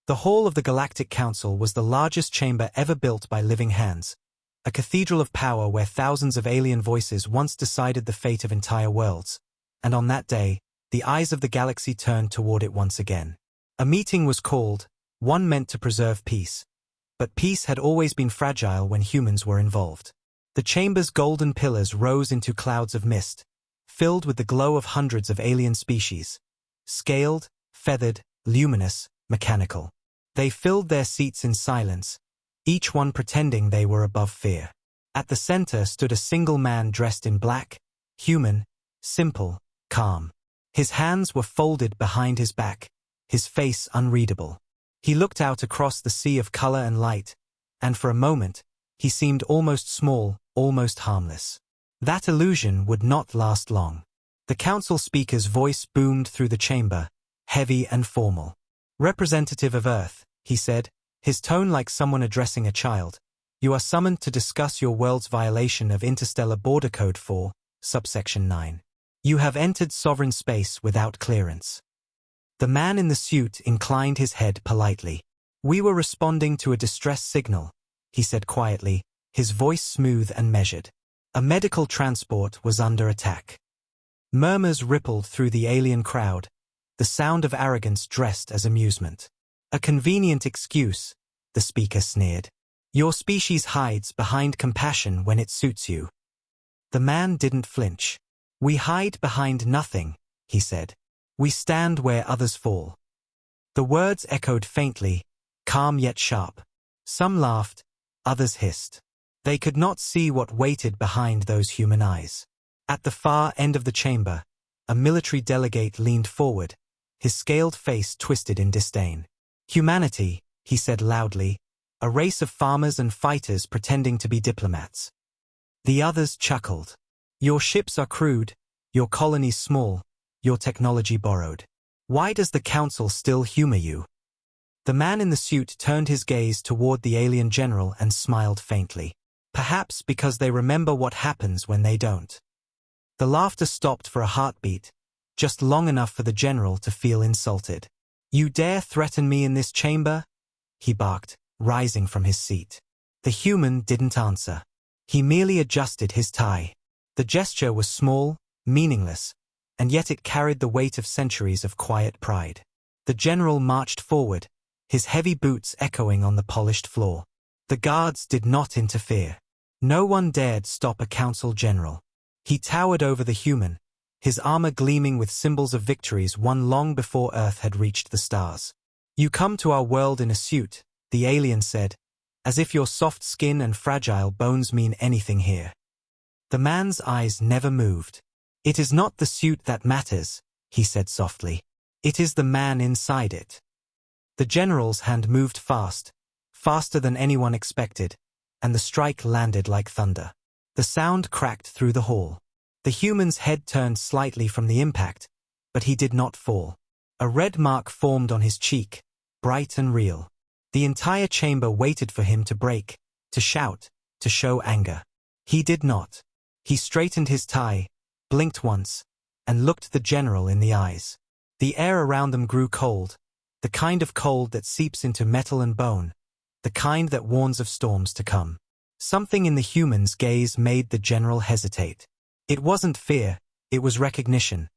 The hall of the Galactic Council was the largest chamber ever built by living hands, a cathedral of power where thousands of alien voices once decided the fate of entire worlds, and on that day, the eyes of the galaxy turned toward it once again. A meeting was called, one meant to preserve peace. But peace had always been fragile when humans were involved. The chamber's golden pillars rose into clouds of mist, filled with the glow of hundreds of alien species. Scaled, feathered, luminous, mechanical. They filled their seats in silence, each one pretending they were above fear. At the center stood a single man dressed in black, human, simple, calm. His hands were folded behind his back, his face unreadable. He looked out across the sea of color and light, and for a moment, he seemed almost small, almost harmless. That illusion would not last long. The council speaker's voice boomed through the chamber, heavy and formal. "Representative of Earth," he said, his tone like someone addressing a child, "you are summoned to discuss your world's violation of Interstellar Border Code 4, subsection 9. You have entered sovereign space without clearance." The man in the suit inclined his head politely. "We were responding to a distress signal," he said quietly, his voice smooth and measured. "A medical transport was under attack." Murmurs rippled through the alien crowd, the sound of arrogance dressed as amusement. "A convenient excuse," the speaker sneered. "Your species hides behind compassion when it suits you." The man didn't flinch. "We hide behind nothing," he said. "We stand where others fall." The words echoed faintly, calm yet sharp. Some laughed, others hissed. They could not see what waited behind those human eyes. At the far end of the chamber, a military delegate leaned forward, his scaled face twisted in disdain. "Humanity," he said loudly, "a race of farmers and fighters pretending to be diplomats." The others chuckled. "Your ships are crude, your colonies small, your technology borrowed. Why does the council still humor you?" The man in the suit turned his gaze toward the alien general and smiled faintly. "Perhaps because they remember what happens when they don't." The laughter stopped for a heartbeat, just long enough for the general to feel insulted. "You dare threaten me in this chamber?" he barked, rising from his seat. The human didn't answer. He merely adjusted his tie. The gesture was small, meaningless, and yet it carried the weight of centuries of quiet pride. The general marched forward, his heavy boots echoing on the polished floor. The guards did not interfere. No one dared stop a council general. He towered over the human, his armor gleaming with symbols of victories won long before Earth had reached the stars. "You come to our world in a suit," the alien said, "as if your soft skin and fragile bones mean anything here." The man's eyes never moved. "It is not the suit that matters," he said softly. "It is the man inside it." The general's hand moved fast, faster than anyone expected, and the strike landed like thunder. The sound cracked through the hall. The human's head turned slightly from the impact, but he did not fall. A red mark formed on his cheek, bright and real. The entire chamber waited for him to break, to shout, to show anger. He did not. He straightened his tie, blinked once, and looked the general in the eyes. The air around them grew cold, the kind of cold that seeps into metal and bone, the kind that warns of storms to come. Something in the human's gaze made the general hesitate. It wasn't fear, it was recognition,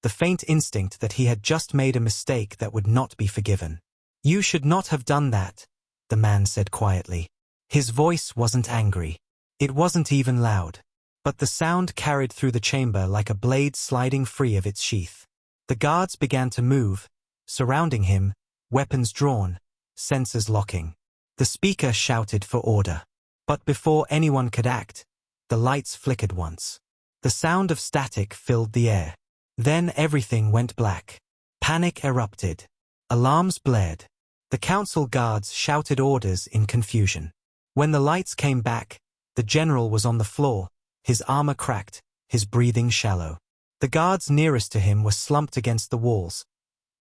the faint instinct that he had just made a mistake that would not be forgiven. "You should not have done that," the man said quietly. His voice wasn't angry. It wasn't even loud. But the sound carried through the chamber like a blade sliding free of its sheath. The guards began to move, surrounding him, weapons drawn, sensors locking. The speaker shouted for order. But before anyone could act, the lights flickered once. The sound of static filled the air. Then everything went black. Panic erupted. Alarms blared. The council guards shouted orders in confusion. When the lights came back, the general was on the floor, his armor cracked, his breathing shallow. The guards nearest to him were slumped against the walls,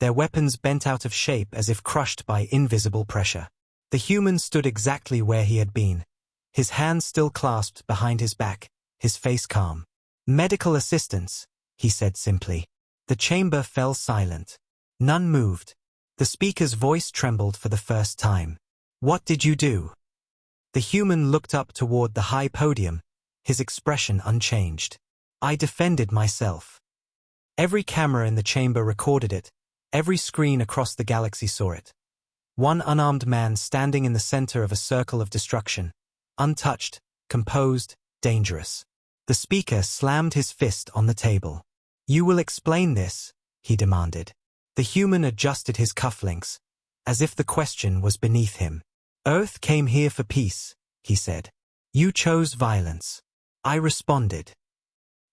their weapons bent out of shape as if crushed by invisible pressure. The human stood exactly where he had been, his hands still clasped behind his back, his face calm. "Medical assistance," he said simply. The chamber fell silent. None moved. The speaker's voice trembled for the first time. What did you do? The human looked up toward the high podium, his expression unchanged. I defended myself. Every camera in the chamber recorded it. Every screen across the galaxy saw it. One unarmed man standing in the center of a circle of destruction. Untouched, composed, dangerous. The speaker slammed his fist on the table. You will explain this, he demanded. The human adjusted his cufflinks, as if the question was beneath him. Earth came here for peace, he said. You chose violence. I responded.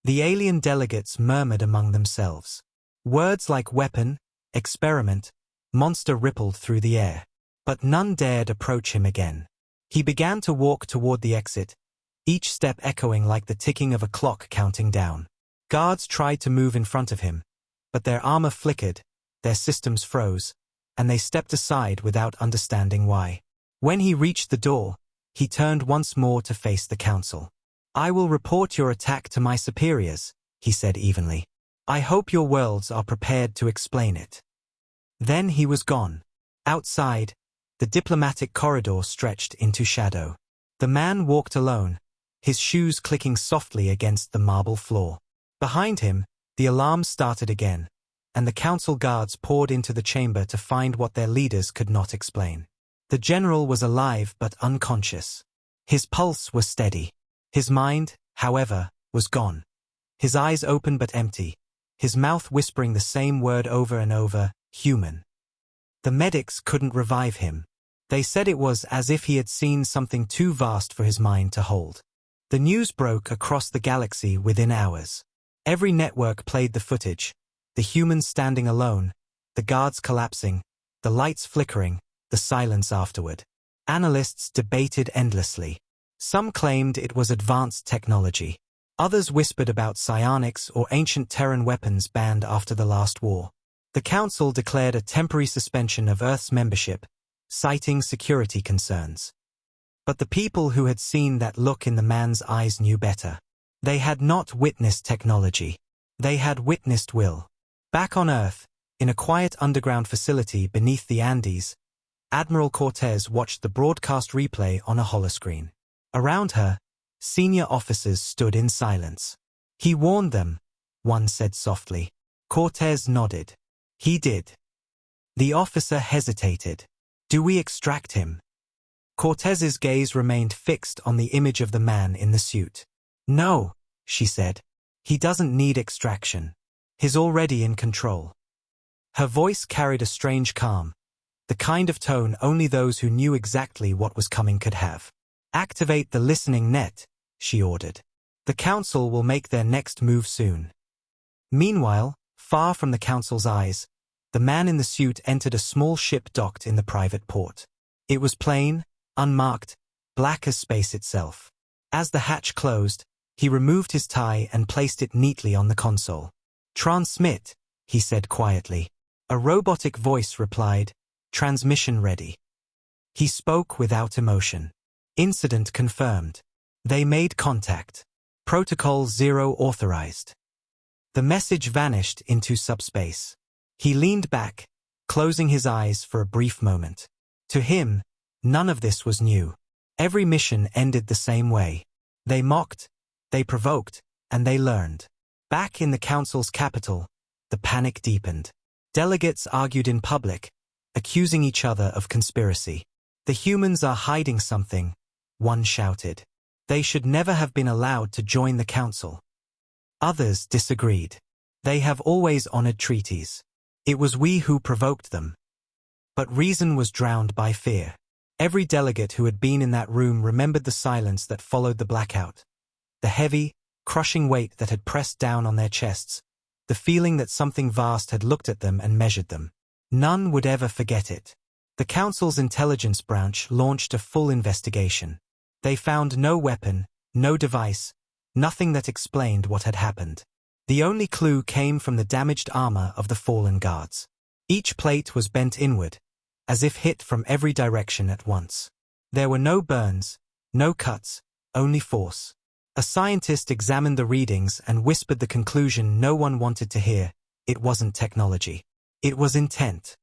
The alien delegates murmured among themselves. Words like weapon, experiment, monster rippled through the air. But none dared approach him again. He began to walk toward the exit, each step echoing like the ticking of a clock counting down. Guards tried to move in front of him, but their armor flickered, their systems froze, and they stepped aside without understanding why. When he reached the door, he turned once more to face the council. I will report your attack to my superiors, he said evenly. I hope your worlds are prepared to explain it. Then he was gone. Outside, the diplomatic corridor stretched into shadow. The man walked alone, his shoes clicking softly against the marble floor. Behind him, the alarm started again, and the council guards poured into the chamber to find what their leaders could not explain. The general was alive but unconscious. His pulse was steady. His mind, however, was gone. His eyes open but empty, his mouth whispering the same word over and over, human. The medics couldn't revive him. They said it was as if he had seen something too vast for his mind to hold. The news broke across the galaxy within hours. Every network played the footage, the humans standing alone, the guards collapsing, the lights flickering, the silence afterward. Analysts debated endlessly. Some claimed it was advanced technology. Others whispered about psionics or ancient Terran weapons banned after the last war. The Council declared a temporary suspension of Earth's membership, citing security concerns. But the people who had seen that look in the man's eyes knew better. They had not witnessed technology. They had witnessed will. Back on Earth, in a quiet underground facility beneath the Andes, Admiral Cortez watched the broadcast replay on a holoscreen. Around her, senior officers stood in silence. He warned them, one said softly. Cortez nodded. He did. The officer hesitated. Do we extract him? Cortez's gaze remained fixed on the image of the man in the suit. No, she said. He doesn't need extraction. He's already in control. Her voice carried a strange calm, the kind of tone only those who knew exactly what was coming could have. Activate the listening net, she ordered. The council will make their next move soon. Meanwhile, far from the council's eyes, the man in the suit entered a small ship docked in the private port. It was plain, unmarked, black as space itself. As the hatch closed, he removed his tie and placed it neatly on the console. Transmit, he said quietly. A robotic voice replied, transmission ready. He spoke without emotion. Incident confirmed. They made contact. Protocol 0 authorized. The message vanished into subspace. He leaned back, closing his eyes for a brief moment. To him, none of this was new. Every mission ended the same way. They mocked, they provoked, and they learned. Back in the council's capital, the panic deepened. Delegates argued in public, accusing each other of conspiracy. The humans are hiding something, one shouted. They should never have been allowed to join the council. Others disagreed. They have always honored treaties. It was we who provoked them. But reason was drowned by fear. Every delegate who had been in that room remembered the silence that followed the blackout. The heavy, crushing weight that had pressed down on their chests. The feeling that something vast had looked at them and measured them. None would ever forget it. The council's intelligence branch launched a full investigation. They found no weapon, no device, nothing that explained what had happened. The only clue came from the damaged armor of the fallen guards. Each plate was bent inward, as if hit from every direction at once. There were no burns, no cuts, only force. A scientist examined the readings and whispered the conclusion no one wanted to hear. It wasn't technology. It was intent.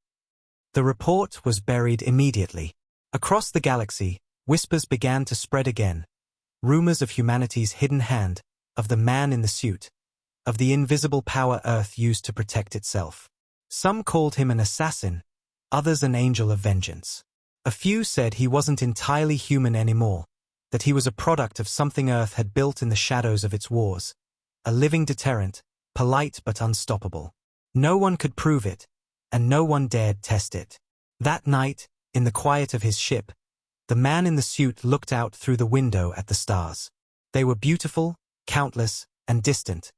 The report was buried immediately. Across the galaxy, whispers began to spread again. Rumors of humanity's hidden hand, of the man in the suit, of the invisible power Earth used to protect itself. Some called him an assassin, others an angel of vengeance. A few said he wasn't entirely human anymore, that he was a product of something Earth had built in the shadows of its wars, a living deterrent, polite but unstoppable. No one could prove it, and no one dared test it. That night, in the quiet of his ship, the man in the suit looked out through the window at the stars. They were beautiful, countless, and distant,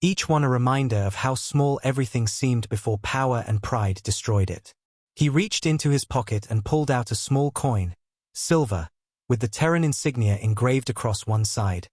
each one a reminder of how small everything seemed before power and pride destroyed it. He reached into his pocket and pulled out a small coin, silver, with the Terran insignia engraved across one side,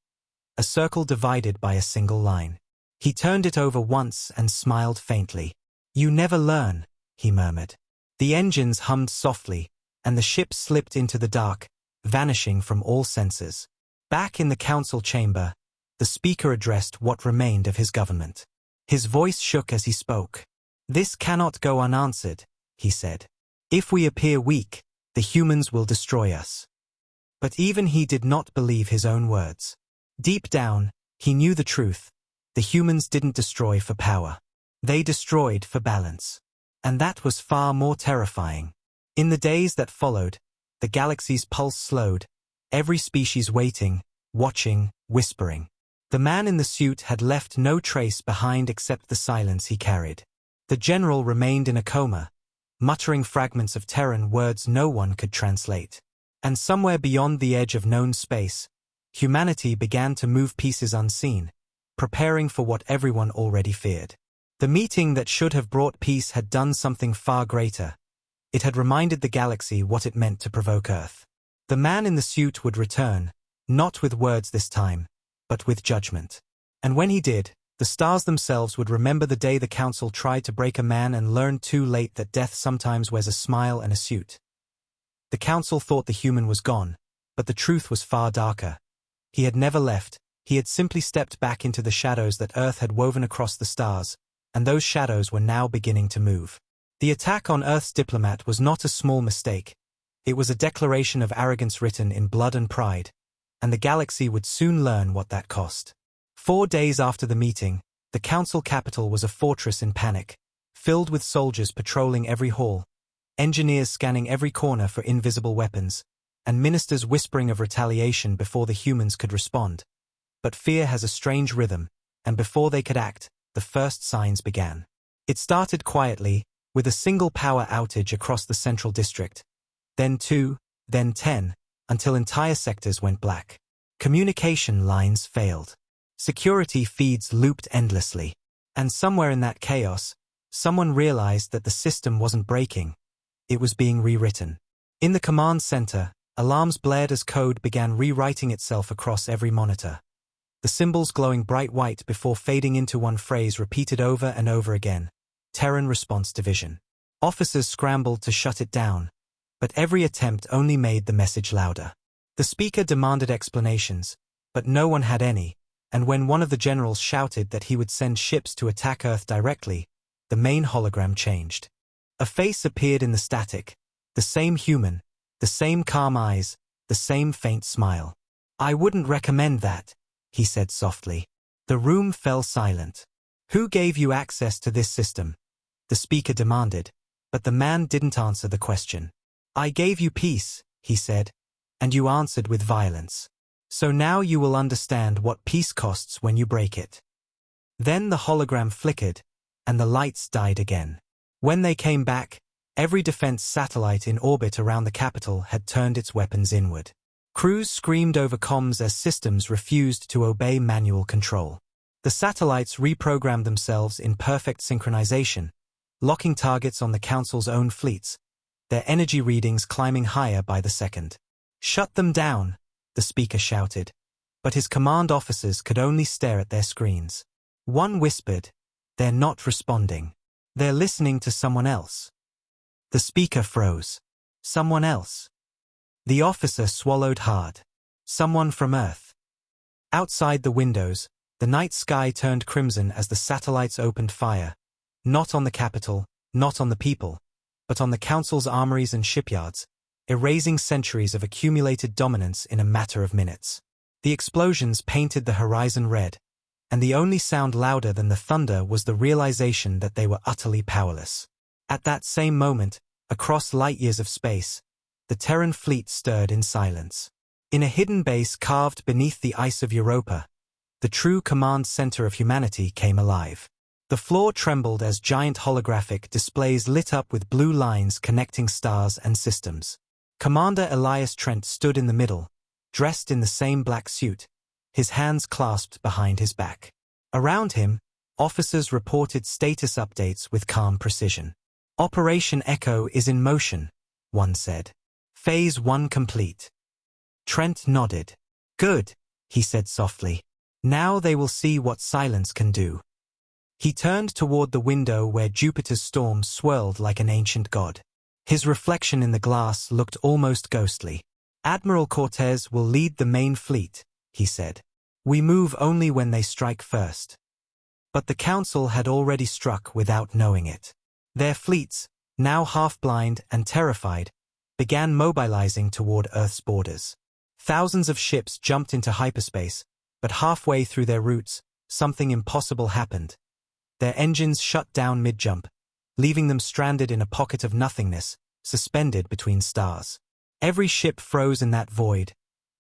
a circle divided by a single line. He turned it over once and smiled faintly. "You never learn," he murmured. The engines hummed softly, and the ship slipped into the dark, vanishing from all senses. Back in the council chamber, the speaker addressed what remained of his government. His voice shook as he spoke. "This cannot go unanswered," he said. "If we appear weak, the humans will destroy us." But even he did not believe his own words. Deep down, he knew the truth. The humans didn't destroy for power. They destroyed for balance. And that was far more terrifying. In the days that followed, the galaxy's pulse slowed, every species waiting, watching, whispering. The man in the suit had left no trace behind except the silence he carried. The general remained in a coma, muttering fragments of Terran words no one could translate. And somewhere beyond the edge of known space, humanity began to move pieces unseen, preparing for what everyone already feared. The meeting that should have brought peace had done something far greater. It had reminded the galaxy what it meant to provoke Earth. The man in the suit would return, not with words this time, but with judgment. And when he did, the stars themselves would remember the day the council tried to break a man and learned too late that death sometimes wears a smile and a suit. The council thought the human was gone, but the truth was far darker. He had never left, he had simply stepped back into the shadows that Earth had woven across the stars, and those shadows were now beginning to move. The attack on Earth's Diplomat was not a small mistake. It was a declaration of arrogance written in blood and pride, and the galaxy would soon learn what that cost. 4 days after the meeting, the council capital was a fortress in panic, filled with soldiers patrolling every hall, engineers scanning every corner for invisible weapons, and ministers whispering of retaliation before the humans could respond. But fear has a strange rhythm, and before they could act, the first signs began. It started quietly, with a single power outage across the central district, then 2, then 10, until entire sectors went black. Communication lines failed. Security feeds looped endlessly. And somewhere in that chaos, someone realized that the system wasn't breaking. It was being rewritten. In the command center, alarms blared as code began rewriting itself across every monitor. The symbols glowing bright white before fading into one phrase repeated over and over again. Terran Response Division. Officers scrambled to shut it down, but every attempt only made the message louder. The speaker demanded explanations, but no one had any, and when one of the generals shouted that he would send ships to attack Earth directly, the main hologram changed. A face appeared in the static, the same human, the same calm eyes, the same faint smile. "I wouldn't recommend that," he said softly. The room fell silent. "Who gave you access to this system?" the speaker demanded, but the man didn't answer the question. "I gave you peace," he said, "and you answered with violence. So now you will understand what peace costs when you break it." Then the hologram flickered, and the lights died again. When they came back, every defense satellite in orbit around the capital had turned its weapons inward. Crews screamed over comms as systems refused to obey manual control. The satellites reprogrammed themselves in perfect synchronization, locking targets on the Council's own fleets, their energy readings climbing higher by the second. "Shut them down," the speaker shouted, but his command officers could only stare at their screens. One whispered, "They're not responding. They're listening to someone else." The speaker froze. Someone else. The officer swallowed hard. Someone from Earth. Outside the windows, the night sky turned crimson as the satellites opened fire. Not on the capital, not on the people, but on the Council's armories and shipyards, erasing centuries of accumulated dominance in a matter of minutes. The explosions painted the horizon red, and the only sound louder than the thunder was the realization that they were utterly powerless. At that same moment, across light-years of space, the Terran fleet stirred in silence. In a hidden base carved beneath the ice of Europa, the true command center of humanity came alive. The floor trembled as giant holographic displays lit up with blue lines connecting stars and systems. Commander Elias Trent stood in the middle, dressed in the same black suit, his hands clasped behind his back. Around him, officers reported status updates with calm precision. Operation Echo is in motion, one said. Phase 1 complete. Trent nodded. Good, he said softly. Now they will see what silence can do. He turned toward the window where Jupiter's storm swirled like an ancient god. His reflection in the glass looked almost ghostly. Admiral Cortez will lead the main fleet, he said. We move only when they strike first. But the Council had already struck without knowing it. Their fleets, now half-blind and terrified, began mobilizing toward Earth's borders. Thousands of ships jumped into hyperspace, but halfway through their routes, something impossible happened. Their engines shut down mid-jump, leaving them stranded in a pocket of nothingness, suspended between stars. Every ship froze in that void,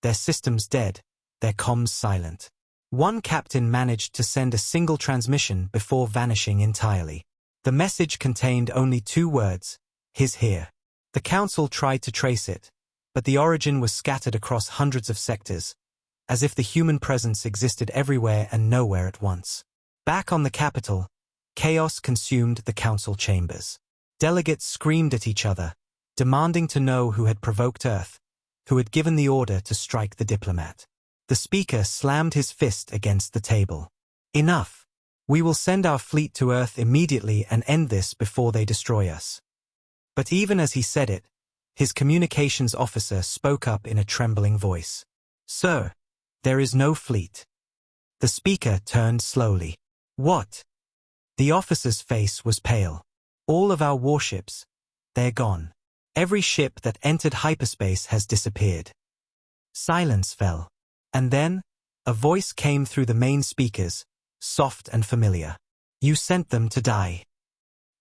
their systems dead, their comms silent. One captain managed to send a single transmission before vanishing entirely. The message contained only 2 words, "He's here." The Council tried to trace it, but the origin was scattered across hundreds of sectors, as if the human presence existed everywhere and nowhere at once. Back on the capital, chaos consumed the council chambers. Delegates screamed at each other, demanding to know who had provoked Earth, who had given the order to strike the Diplomat. The speaker slammed his fist against the table. Enough! We will send our fleet to Earth immediately and end this before they destroy us. But even as he said it, his communications officer spoke up in a trembling voice. Sir, there is no fleet. The speaker turned slowly. What? The officer's face was pale. All of our warships, they're gone. Every ship that entered hyperspace has disappeared. Silence fell. And then, a voice came through the main speakers, soft and familiar. You sent them to die.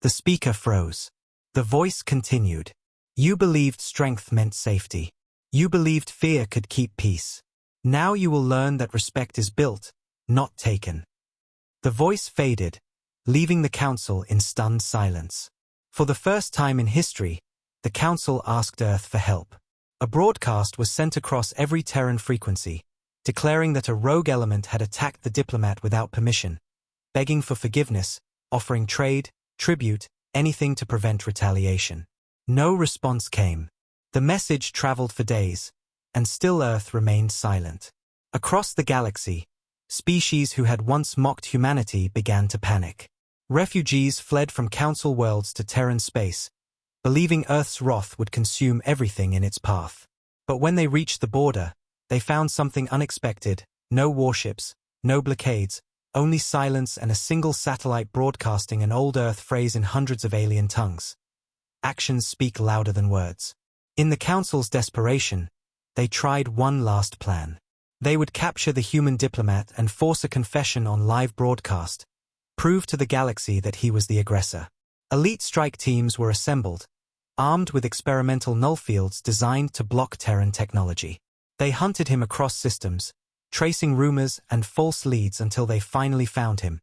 The speaker froze. The voice continued. You believed strength meant safety. You believed fear could keep peace. Now you will learn that respect is built, not taken. The voice faded, leaving the Council in stunned silence. For the first time in history, the Council asked Earth for help. A broadcast was sent across every Terran frequency, declaring that a rogue element had attacked the Diplomat without permission, begging for forgiveness, offering trade, tribute, anything to prevent retaliation. No response came. The message traveled for days, and still Earth remained silent. Across the galaxy, species who had once mocked humanity began to panic. Refugees fled from Council worlds to Terran space, believing Earth's wrath would consume everything in its path. But when they reached the border, they found something unexpected: no warships, no blockades, only silence and a single satellite broadcasting an old Earth phrase in hundreds of alien tongues. Actions speak louder than words. In the Council's desperation, they tried one last plan. They would capture the human Diplomat and force a confession on live broadcast, prove to the galaxy that he was the aggressor. Elite strike teams were assembled, armed with experimental nullfields designed to block Terran technology. They hunted him across systems, tracing rumors and false leads until they finally found him,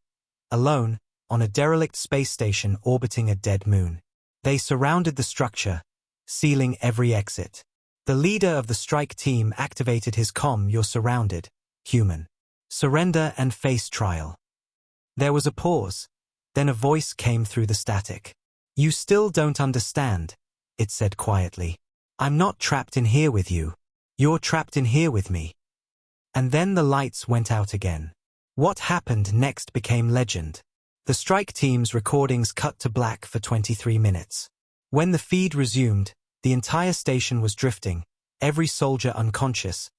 alone, on a derelict space station orbiting a dead moon. They surrounded the structure, sealing every exit. The leader of the strike team activated his comm. You're surrounded, human. Surrender and face trial. There was a pause, then a voice came through the static. You still don't understand, it said quietly. I'm not trapped in here with you. You're trapped in here with me. And then the lights went out again. What happened next became legend. The strike team's recordings cut to black for 23 minutes. When the feed resumed, the entire station was drifting, every soldier unconscious,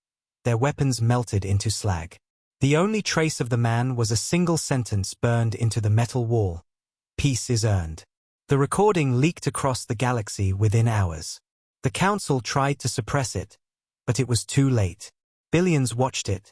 their weapons melted into slag. The only trace of the man was a single sentence burned into the metal wall. Peace is earned. The recording leaked across the galaxy within hours. The Council tried to suppress it, but it was too late. Billions watched it.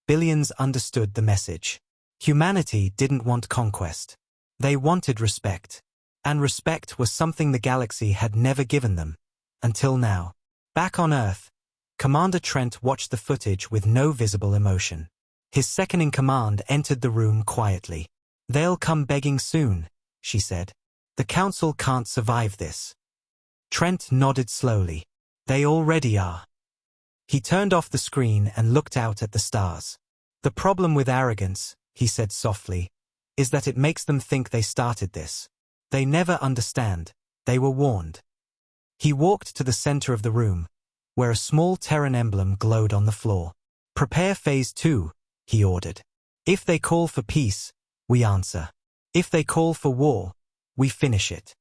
Billions understood the message. Humanity didn't want conquest. They wanted respect. And respect was something the galaxy had never given them. Until now. Back on Earth, Commander Trent watched the footage with no visible emotion. His second-in-command entered the room quietly. "They'll come begging soon," she said. "The Council can't survive this." Trent nodded slowly. "They already are." He turned off the screen and looked out at the stars. "The problem with arrogance," he said softly, "is that it makes them think they started this. They never understand. They were warned." He walked to the center of the room, where a small Terran emblem glowed on the floor. "Prepare Phase 2, he ordered. "If they call for peace, we answer. If they call for war, we finish it."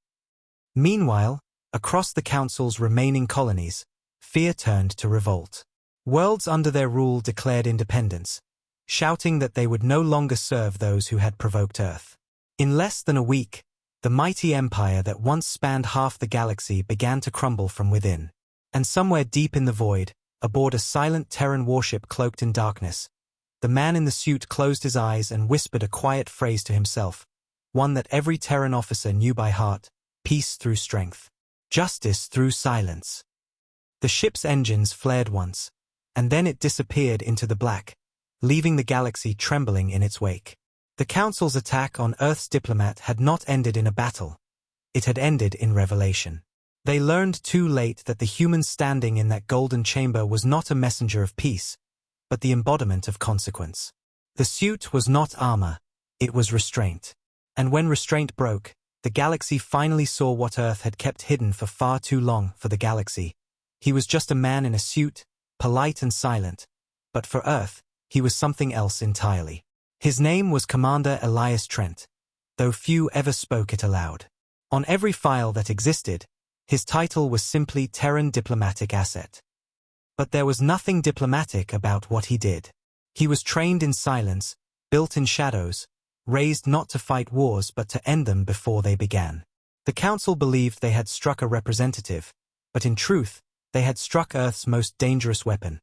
Meanwhile, across the Council's remaining colonies, fear turned to revolt. Worlds under their rule declared independence, shouting that they would no longer serve those who had provoked Earth. In less than a week, the mighty empire that once spanned half the galaxy began to crumble from within. And somewhere deep in the void, aboard a silent Terran warship cloaked in darkness, the man in the suit closed his eyes and whispered a quiet phrase to himself, one that every Terran officer knew by heart: peace through strength. Justice through silence. The ship's engines flared once, and then it disappeared into the black, leaving the galaxy trembling in its wake. The Council's attack on Earth's Diplomat had not ended in a battle. It had ended in revelation. They learned too late that the human standing in that golden chamber was not a messenger of peace, but the embodiment of consequence. The suit was not armor, it was restraint. And when restraint broke, the galaxy finally saw what Earth had kept hidden for far too long for the galaxy. He was just a man in a suit, polite and silent, but for Earth, he was something else entirely. His name was Commander Elias Trent, though few ever spoke it aloud. On every file that existed, his title was simply Terran Diplomatic Asset. But there was nothing diplomatic about what he did. He was trained in silence, built in shadows, raised not to fight wars but to end them before they began. The Council believed they had struck a representative, but in truth, they had struck Earth's most dangerous weapon.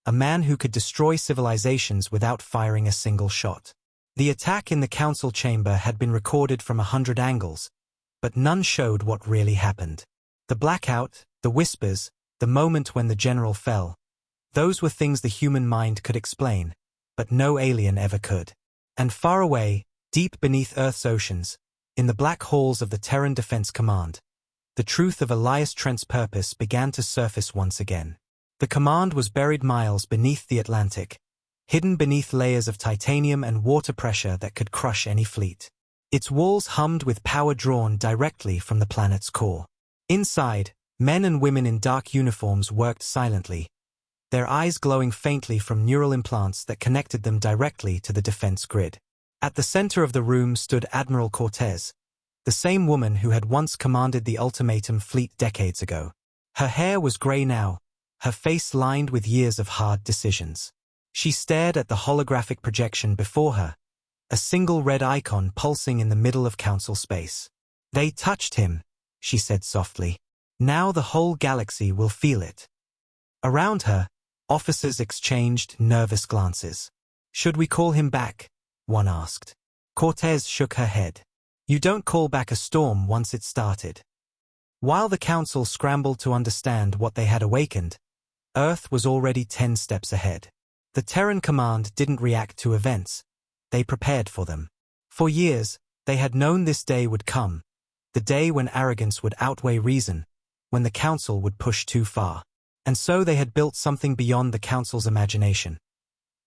A man who could destroy civilizations without firing a single shot. The attack in the Council chamber had been recorded from 100 angles, but none showed what really happened. The blackout, the whispers, the moment when the general fell, those were things the human mind could explain, but no alien ever could. And far away, deep beneath Earth's oceans, in the black halls of the Terran Defense Command, the truth of Elias Trent's purpose began to surface once again. The command was buried miles beneath the Atlantic, hidden beneath layers of titanium and water pressure that could crush any fleet. Its walls hummed with power drawn directly from the planet's core. Inside, men and women in dark uniforms worked silently, their eyes glowing faintly from neural implants that connected them directly to the defense grid. At the center of the room stood Admiral Cortez, the same woman who had once commanded the Ultimatum fleet decades ago. Her hair was gray now, her face lined with years of hard decisions. She stared at the holographic projection before her, a single red icon pulsing in the middle of Council space. "They touched him," she said softly. "Now the whole galaxy will feel it." Around her, officers exchanged nervous glances. "Should we call him back?" one asked. Cortez shook her head. "You don't call back a storm once it's started." While the Council scrambled to understand what they had awakened, Earth was already 10 steps ahead. The Terran Command didn't react to events, they prepared for them. For years, they had known this day would come, the day when arrogance would outweigh reason, when the Council would push too far. And so they had built something beyond the Council's imagination.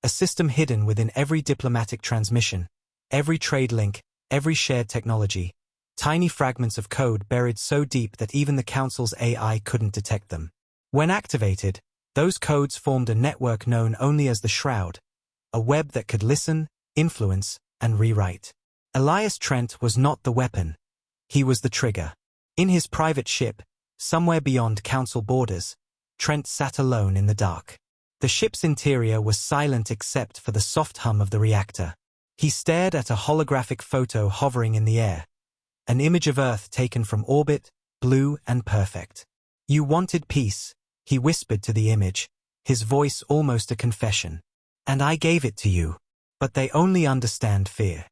A system hidden within every diplomatic transmission, every trade link, every shared technology, tiny fragments of code buried so deep that even the Council's AI couldn't detect them. When activated, those codes formed a network known only as the Shroud, a web that could listen, influence, and rewrite. Elias Trent was not the weapon. He was the trigger. In his private ship, somewhere beyond Council borders, Trent sat alone in the dark. The ship's interior was silent except for the soft hum of the reactor. He stared at a holographic photo hovering in the air, An image of Earth taken from orbit, blue and perfect. You wanted peace, he whispered to the image, his voice almost a confession. And I gave it to you. But they only understand fear.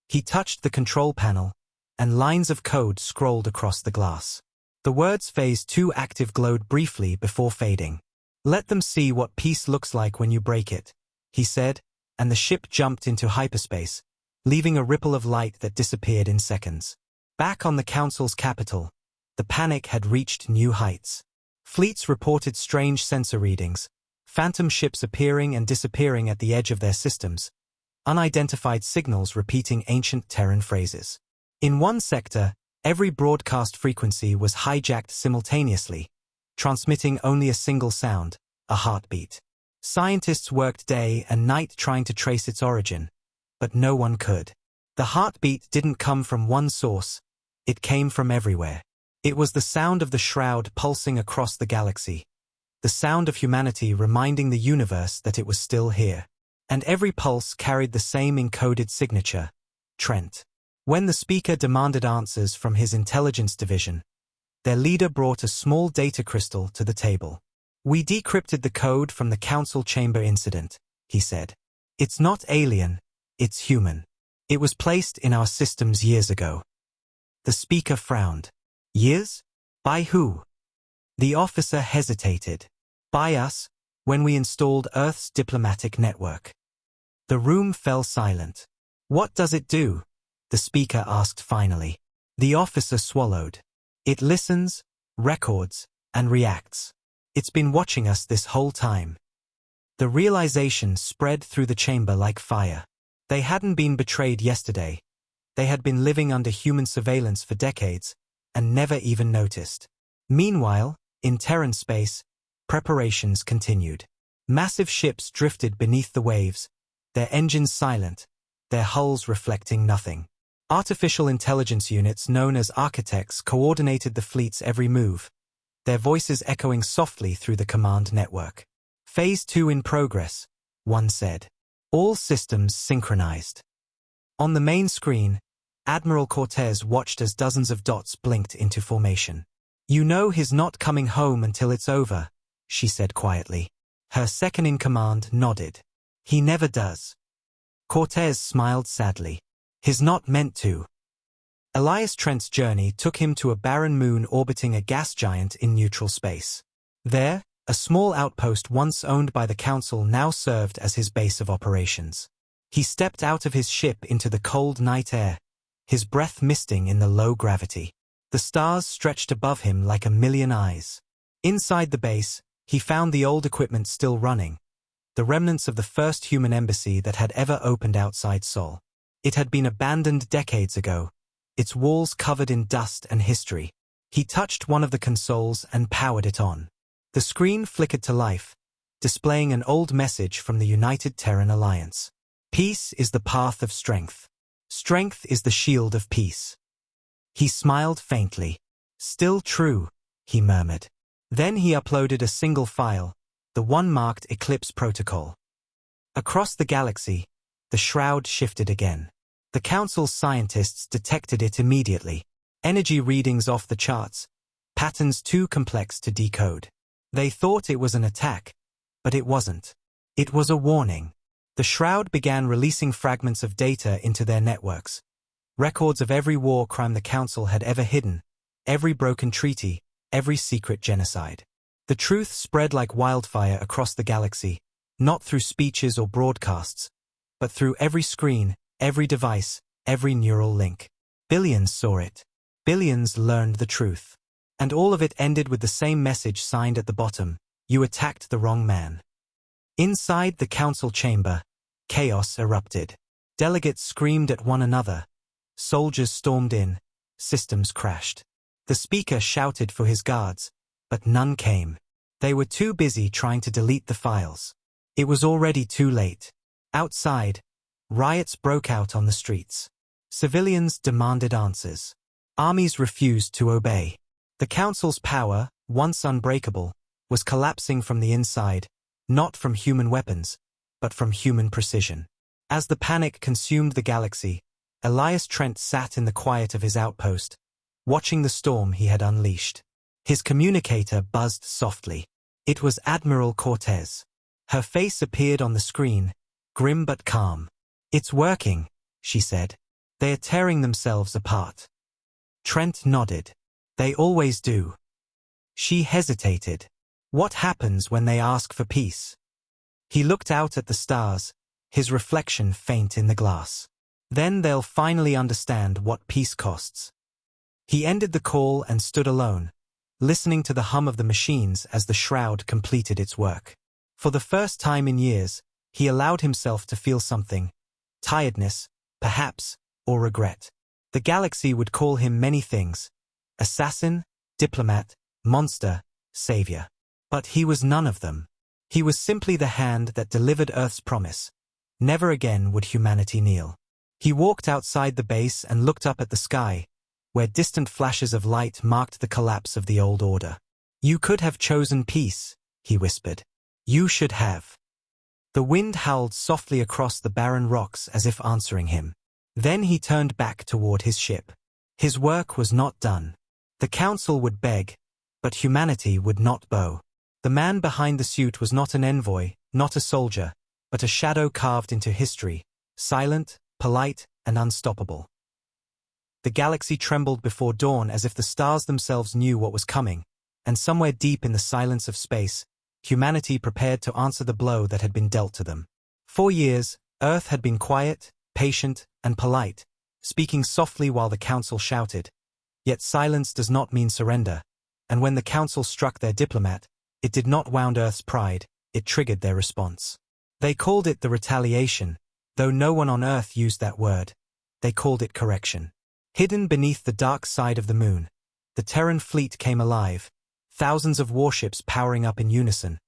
He touched the control panel, and lines of code scrolled across the glass. The words Phase 2 active glowed briefly before fading. Let them see what peace looks like when you break it, he said, and the ship jumped into hyperspace, leaving a ripple of light that disappeared in seconds. Back on the Council's capital, the panic had reached new heights. Fleets reported strange sensor readings, phantom ships appearing and disappearing at the edge of their systems, unidentified signals repeating ancient Terran phrases. In one sector, every broadcast frequency was hijacked simultaneously, transmitting only a single sound, a heartbeat. Scientists worked day and night trying to trace its origin, but no one could. The heartbeat didn't come from one source, it came from everywhere. It was the sound of the shroud pulsing across the galaxy, the sound of humanity reminding the universe that it was still here. And every pulse carried the same encoded signature, Trent. When the speaker demanded answers from his intelligence division, their leader brought a small data crystal to the table. We decrypted the code from the council chamber incident, he said. It's not alien, it's human. It was placed in our systems years ago. The speaker frowned. Years? By who? The officer hesitated. By us, when we installed Earth's diplomatic network. The room fell silent. What does it do? The speaker asked finally. The officer swallowed. It listens, records, and reacts. It's been watching us this whole time. The realization spread through the chamber like fire. They hadn't been betrayed yesterday. They had been living under human surveillance for decades, and never even noticed. Meanwhile, in Terran space, preparations continued. Massive ships drifted beneath the waves, their engines silent, their hulls reflecting nothing. Artificial intelligence units known as architects coordinated the fleet's every move, their voices echoing softly through the command network. Phase 2 in progress, one said. All systems synchronized. On the main screen, Admiral Cortez watched as dozens of dots blinked into formation. You know he's not coming home until it's over, she said quietly. Her second-in-command nodded. He never does. Cortez smiled sadly. He's not meant to. Elias Trent's journey took him to a barren moon orbiting a gas giant in neutral space. There, a small outpost once owned by the Council now served as his base of operations. He stepped out of his ship into the cold night air, his breath misting in the low gravity. The stars stretched above him like a million eyes. Inside the base, he found the old equipment still running, the remnants of the first human embassy that had ever opened outside Sol. It had been abandoned decades ago, its walls covered in dust and history. He touched one of the consoles and powered it on. The screen flickered to life, displaying an old message from the United Terran Alliance. Peace is the path of strength. Strength is the shield of peace. He smiled faintly. Still true, he murmured. Then he uploaded a single file, the one marked Eclipse Protocol. Across the galaxy, the shroud shifted again. The Council's scientists detected it immediately. Energy readings off the charts, patterns too complex to decode. They thought it was an attack, but it wasn't. It was a warning. The shroud began releasing fragments of data into their networks. Records of every war crime the Council had ever hidden, every broken treaty, every secret genocide. The truth spread like wildfire across the galaxy, not through speeches or broadcasts, but through every screen, every device, every neural link. Billions saw it. Billions learned the truth. And all of it ended with the same message signed at the bottom: you attacked the wrong man. Inside the council chamber, chaos erupted. Delegates screamed at one another. Soldiers stormed in. Systems crashed. The speaker shouted for his guards, but none came. They were too busy trying to delete the files. It was already too late. Outside, riots broke out on the streets. Civilians demanded answers. Armies refused to obey. The council's power, once unbreakable, was collapsing from the inside, not from human weapons, but from human precision. As the panic consumed the galaxy, Elias Trent sat in the quiet of his outpost, watching the storm he had unleashed. His communicator buzzed softly. It was Admiral Cortez. Her face appeared on the screen, grim but calm. "It's working," she said. "They are tearing themselves apart." Trent nodded. "They always do." She hesitated. "What happens when they ask for peace?" He looked out at the stars, his reflection faint in the glass. "Then they'll finally understand what peace costs." He ended the call and stood alone, listening to the hum of the machines as the shroud completed its work. For the first time in years, he allowed himself to feel something. Tiredness, perhaps, or regret. The galaxy would call him many things. Assassin, diplomat, monster, savior. But he was none of them. He was simply the hand that delivered Earth's promise. Never again would humanity kneel. He walked outside the base and looked up at the sky, where distant flashes of light marked the collapse of the old order. "You could have chosen peace," he whispered. "You should have." The wind howled softly across the barren rocks as if answering him. Then he turned back toward his ship. His work was not done. The Council would beg, but humanity would not bow. The man behind the suit was not an envoy, not a soldier, but a shadow carved into history, silent, polite, and unstoppable. The galaxy trembled before dawn as if the stars themselves knew what was coming, and somewhere deep in the silence of space, humanity prepared to answer the blow that had been dealt to them. For years, Earth had been quiet, patient, and polite, speaking softly while the Council shouted. Yet silence does not mean surrender, and when the Council struck their diplomat, it did not wound Earth's pride, it triggered their response. They called it the retaliation, though no one on Earth used that word. They called it correction. Hidden beneath the dark side of the moon, the Terran fleet came alive, thousands of warships powering up in unison,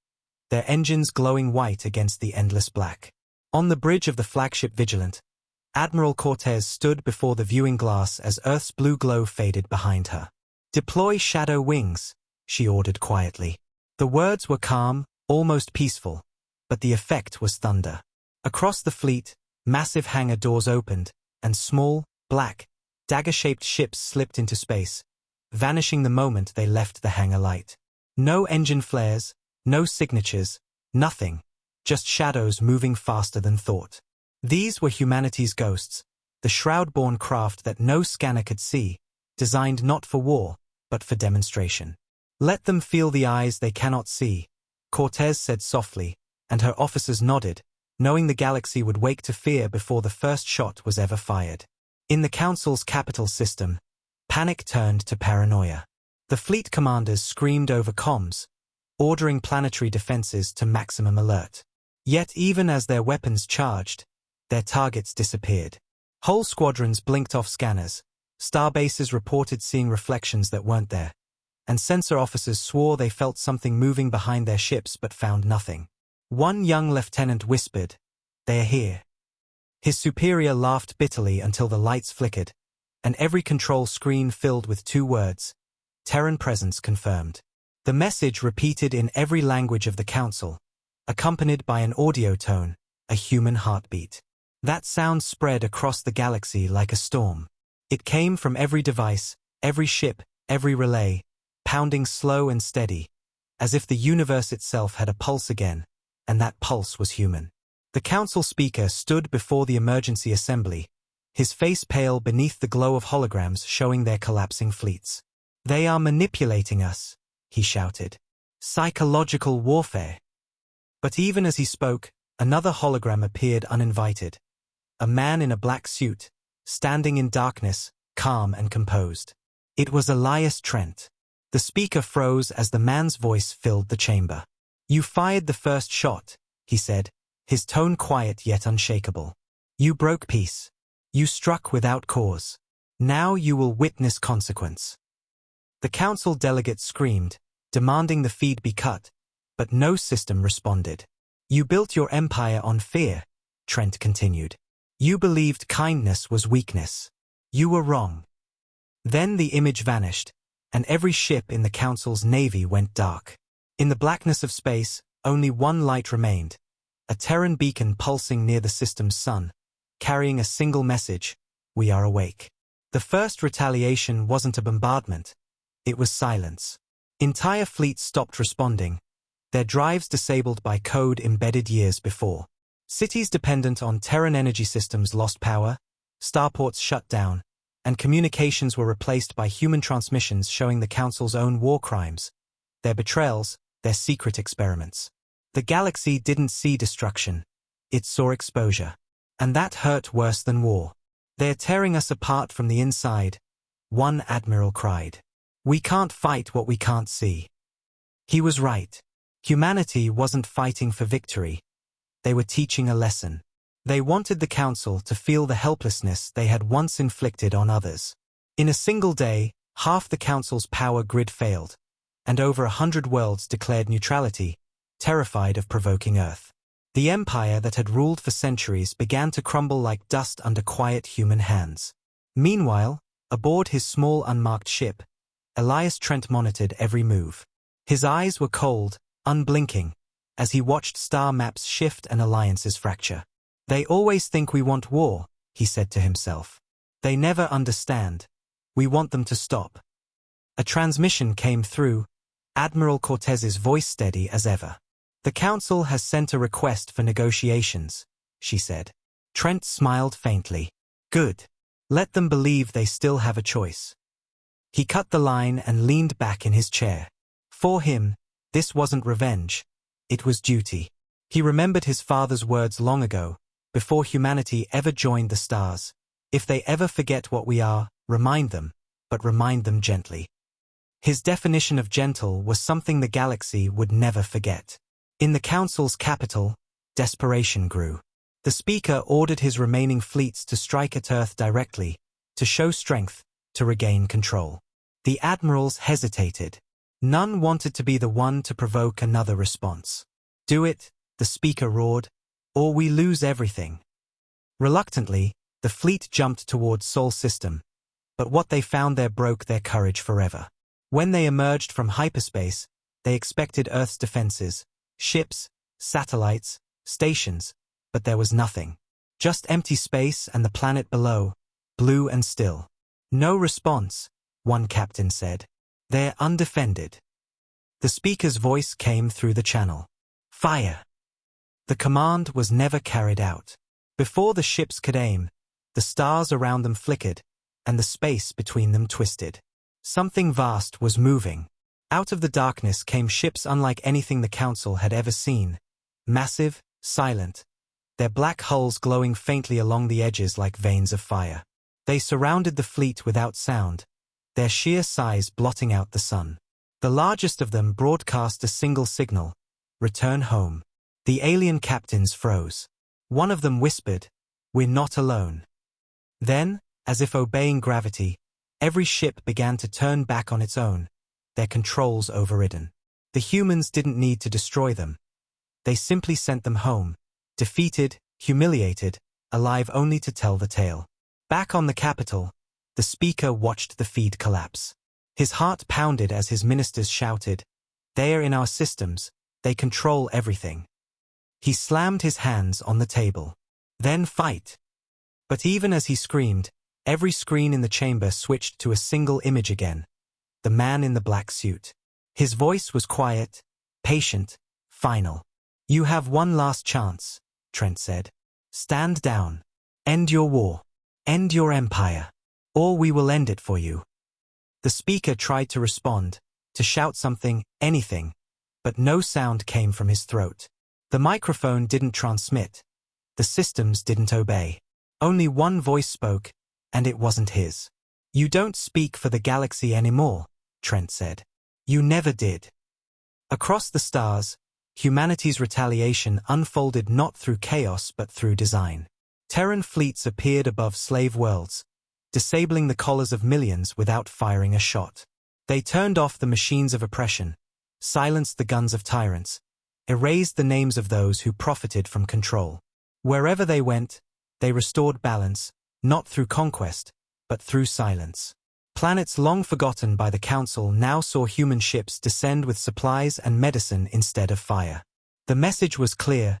their engines glowing white against the endless black. On the bridge of the flagship Vigilant, Admiral Cortez stood before the viewing glass as Earth's blue glow faded behind her. "Deploy shadow wings," she ordered quietly. The words were calm, almost peaceful, but the effect was thunder. Across the fleet, massive hangar doors opened, and small, black, dagger-shaped ships slipped into space, vanishing the moment they left the hangar light. No engine flares, no signatures, nothing, just shadows moving faster than thought. These were humanity's ghosts, the shroud-borne craft that no scanner could see, designed not for war, but for demonstration. "Let them feel the eyes they cannot see," Cortez said softly, and her officers nodded, knowing the galaxy would wake to fear before the first shot was ever fired. In the Council's capital system, panic turned to paranoia. The fleet commanders screamed over comms, ordering planetary defenses to maximum alert. Yet even as their weapons charged, their targets disappeared. Whole squadrons blinked off scanners, starbases reported seeing reflections that weren't there, and sensor officers swore they felt something moving behind their ships but found nothing. One young lieutenant whispered, "They are here." His superior laughed bitterly until the lights flickered, and every control screen filled with two words, "Terran presence confirmed." The message repeated in every language of the Council, accompanied by an audio tone, a human heartbeat. That sound spread across the galaxy like a storm. It came from every device, every ship, every relay, pounding slow and steady, as if the universe itself had a pulse again, and that pulse was human. The Council speaker stood before the emergency assembly, his face pale beneath the glow of holograms showing their collapsing fleets. "They are manipulating us," he shouted. "Psychological warfare." But even as he spoke, another hologram appeared uninvited. A man in a black suit, standing in darkness, calm and composed. It was Elias Trent. The speaker froze as the man's voice filled the chamber. "You fired the first shot," he said, his tone quiet yet unshakable. "You broke peace. You struck without cause. Now you will witness consequence." The Council delegates screamed, demanding the feed be cut, but no system responded. "You built your empire on fear," Trent continued. "You believed kindness was weakness. You were wrong." Then the image vanished, and every ship in the Council's navy went dark. In the blackness of space, only one light remained, a Terran beacon pulsing near the system's sun, carrying a single message, we are awake. The first retaliation wasn't a bombardment. It was silence. Entire fleets stopped responding, their drives disabled by code embedded years before. Cities dependent on Terran energy systems lost power, starports shut down, and communications were replaced by human transmissions showing the Council's own war crimes, their betrayals, their secret experiments. The galaxy didn't see destruction. It saw exposure. And that hurt worse than war. They're tearing us apart from the inside, one admiral cried. We can't fight what we can't see. He was right. Humanity wasn't fighting for victory. They were teaching a lesson. They wanted the Council to feel the helplessness they had once inflicted on others. In a single day, half the Council's power grid failed, and over 100 worlds declared neutrality, terrified of provoking Earth. The empire that had ruled for centuries began to crumble like dust under quiet human hands. Meanwhile, aboard his small unmarked ship, Elias Trent monitored every move. His eyes were cold, unblinking, as he watched star maps shift and alliances fracture. They always think we want war, he said to himself. They never understand. We want them to stop. A transmission came through, Admiral Cortez's voice steady as ever. The Council has sent a request for negotiations, she said. Trent smiled faintly. Good. Let them believe they still have a choice. He cut the line and leaned back in his chair. For him, this wasn't revenge. It was duty. He remembered his father's words long ago, before humanity ever joined the stars. If they ever forget what we are, remind them, but remind them gently. His definition of gentle was something the galaxy would never forget. In the Council's capital, desperation grew. The Speaker ordered his remaining fleets to strike at Earth directly, to show strength, to regain control. The admirals hesitated. None wanted to be the one to provoke another response. Do it, the Speaker roared, or we lose everything. Reluctantly, the fleet jumped towards Sol System, but what they found there broke their courage forever. When they emerged from hyperspace, they expected Earth's defenses, ships, satellites, stations, but there was nothing. Just empty space and the planet below, blue and still. No response, one captain said. They're undefended. The Speaker's voice came through the channel. Fire! The command was never carried out. Before the ships could aim, the stars around them flickered, and the space between them twisted. Something vast was moving. Out of the darkness came ships unlike anything the Council had ever seen. Massive, silent, their black hulls glowing faintly along the edges like veins of fire. They surrounded the fleet without sound, their sheer size blotting out the sun. The largest of them broadcast a single signal, return home. The alien captains froze. One of them whispered, we're not alone. Then, as if obeying gravity, every ship began to turn back on its own, their controls overridden. The humans didn't need to destroy them. They simply sent them home, defeated, humiliated, alive only to tell the tale. Back on the capital, the Speaker watched the feed collapse. His heart pounded as his ministers shouted, they are in our systems, they control everything. He slammed his hands on the table. Then fight. But even as he screamed, every screen in the chamber switched to a single image again. The man in the black suit. His voice was quiet, patient, final. You have one last chance, Trent said. Stand down. End your war. End your empire. Or we will end it for you. The Speaker tried to respond, to shout something, anything, but no sound came from his throat. The microphone didn't transmit. The systems didn't obey. Only one voice spoke, and it wasn't his. You don't speak for the galaxy anymore, Trent said. You never did. Across the stars, humanity's retaliation unfolded not through chaos but through design. Terran fleets appeared above slave worlds, disabling the collars of millions without firing a shot. They turned off the machines of oppression, silenced the guns of tyrants, erased the names of those who profited from control. Wherever they went, they restored balance, not through conquest, but through silence. Planets long forgotten by the Council now saw human ships descend with supplies and medicine instead of fire. The message was clear: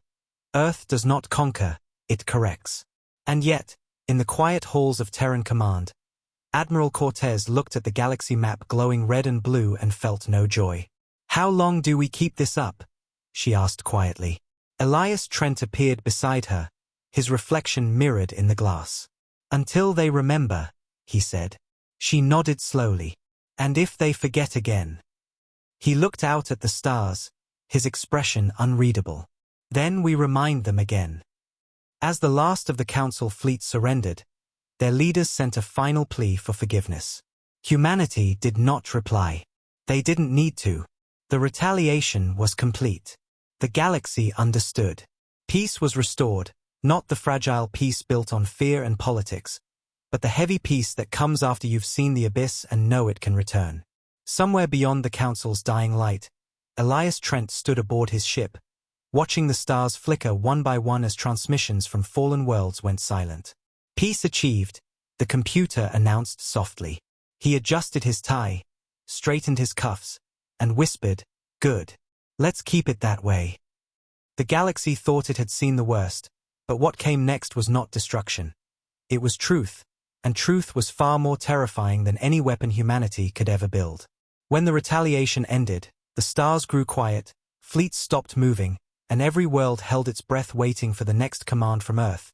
Earth does not conquer, it corrects. And yet, In the quiet halls of Terran Command, Admiral Cortez looked at the galaxy map glowing red and blue and felt no joy. "How long do we keep this up?" she asked quietly. Elias Trent appeared beside her, his reflection mirrored in the glass. "Until they remember," he said. She nodded slowly. "And if they forget again?" He looked out at the stars, his expression unreadable. "Then we remind them again." As the last of the Council fleet surrendered, their leaders sent a final plea for forgiveness. Humanity did not reply. They didn't need to. The retaliation was complete. The galaxy understood. Peace was restored, not the fragile peace built on fear and politics, but the heavy peace that comes after you've seen the abyss and know it can return. Somewhere beyond the Council's dying light, Elias Trent stood aboard his ship, watching the stars flicker one by one as transmissions from fallen worlds went silent. "Peace achieved," the computer announced softly. He adjusted his tie, straightened his cuffs, and whispered, "Good. Let's keep it that way." The galaxy thought it had seen the worst, but what came next was not destruction. It was truth, and truth was far more terrifying than any weapon humanity could ever build. When the retaliation ended, the stars grew quiet, fleets stopped moving, and every world held its breath waiting for the next command from Earth.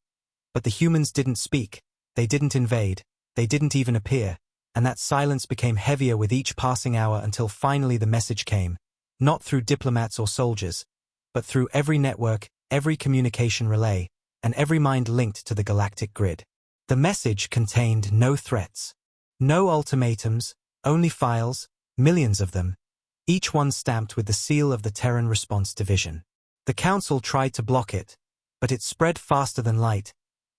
But the humans didn't speak, they didn't invade, they didn't even appear, and that silence became heavier with each passing hour until finally the message came, not through diplomats or soldiers, but through every network, every communication relay, and every mind linked to the galactic grid. The message contained no threats, no ultimatums, only files, millions of them, each one stamped with the seal of the Terran Response Division. The Council tried to block it, but it spread faster than light,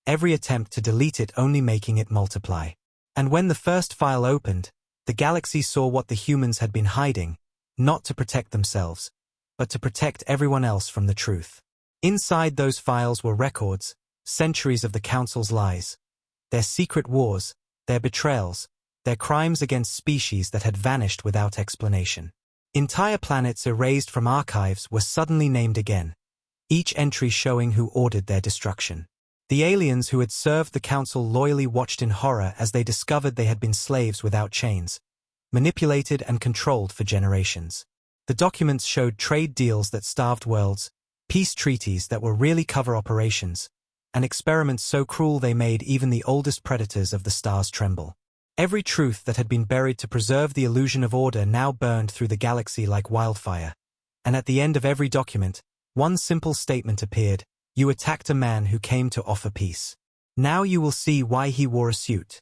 every attempt to delete it only making it multiply. And when the first file opened, the galaxy saw what the humans had been hiding, not to protect themselves, but to protect everyone else from the truth. Inside those files were records, centuries of the Council's lies, their secret wars, their betrayals, their crimes against species that had vanished without explanation. Entire planets erased from archives were suddenly named again, each entry showing who ordered their destruction. The aliens who had served the Council loyally watched in horror as they discovered they had been slaves without chains, manipulated and controlled for generations. The documents showed trade deals that starved worlds, peace treaties that were really cover operations, and experiments so cruel they made even the oldest predators of the stars tremble. Every truth that had been buried to preserve the illusion of order now burned through the galaxy like wildfire. And at the end of every document, one simple statement appeared: "You attacked a man who came to offer peace. Now you will see why he wore a suit."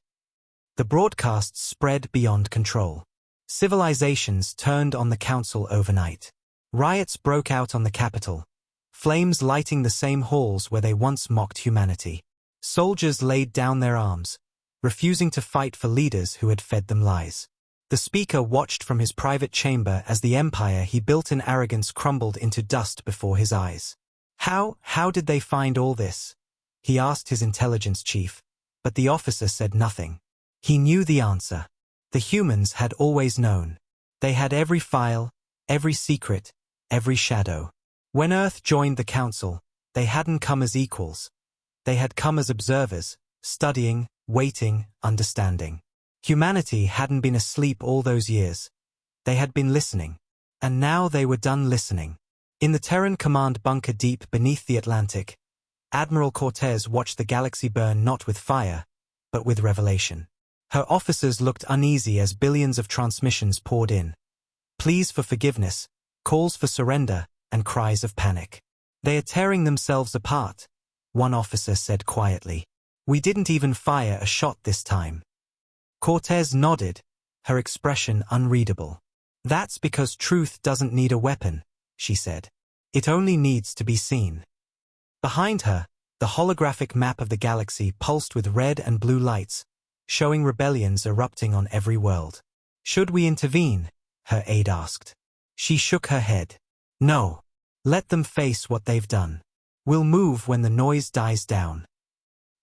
The broadcasts spread beyond control. Civilizations turned on the Council overnight. Riots broke out on the capital, flames lighting the same halls where they once mocked humanity. Soldiers laid down their arms, refusing to fight for leaders who had fed them lies. The speaker watched from his private chamber as the empire he built in arrogance crumbled into dust before his eyes. How did they find all this?" he asked his intelligence chief, but the officer said nothing. He knew the answer. The humans had always known. They had every file, every secret, every shadow. When Earth joined the Council, they hadn't come as equals. They had come as observers, studying, waiting, understanding. Humanity hadn't been asleep all those years. They had been listening. And now they were done listening. In the Terran Command bunker deep beneath the Atlantic, Admiral Cortez watched the galaxy burn not with fire, but with revelation. Her officers looked uneasy as billions of transmissions poured in. Pleas for forgiveness, calls for surrender, and cries of panic. "They are tearing themselves apart," one officer said quietly. "We didn't even fire a shot this time." Cortez nodded, her expression unreadable. "That's because truth doesn't need a weapon," she said. "It only needs to be seen." Behind her, the holographic map of the galaxy pulsed with red and blue lights, showing rebellions erupting on every world. "Should we intervene?" her aide asked. She shook her head. "No. Let them face what they've done. We'll move when the noise dies down."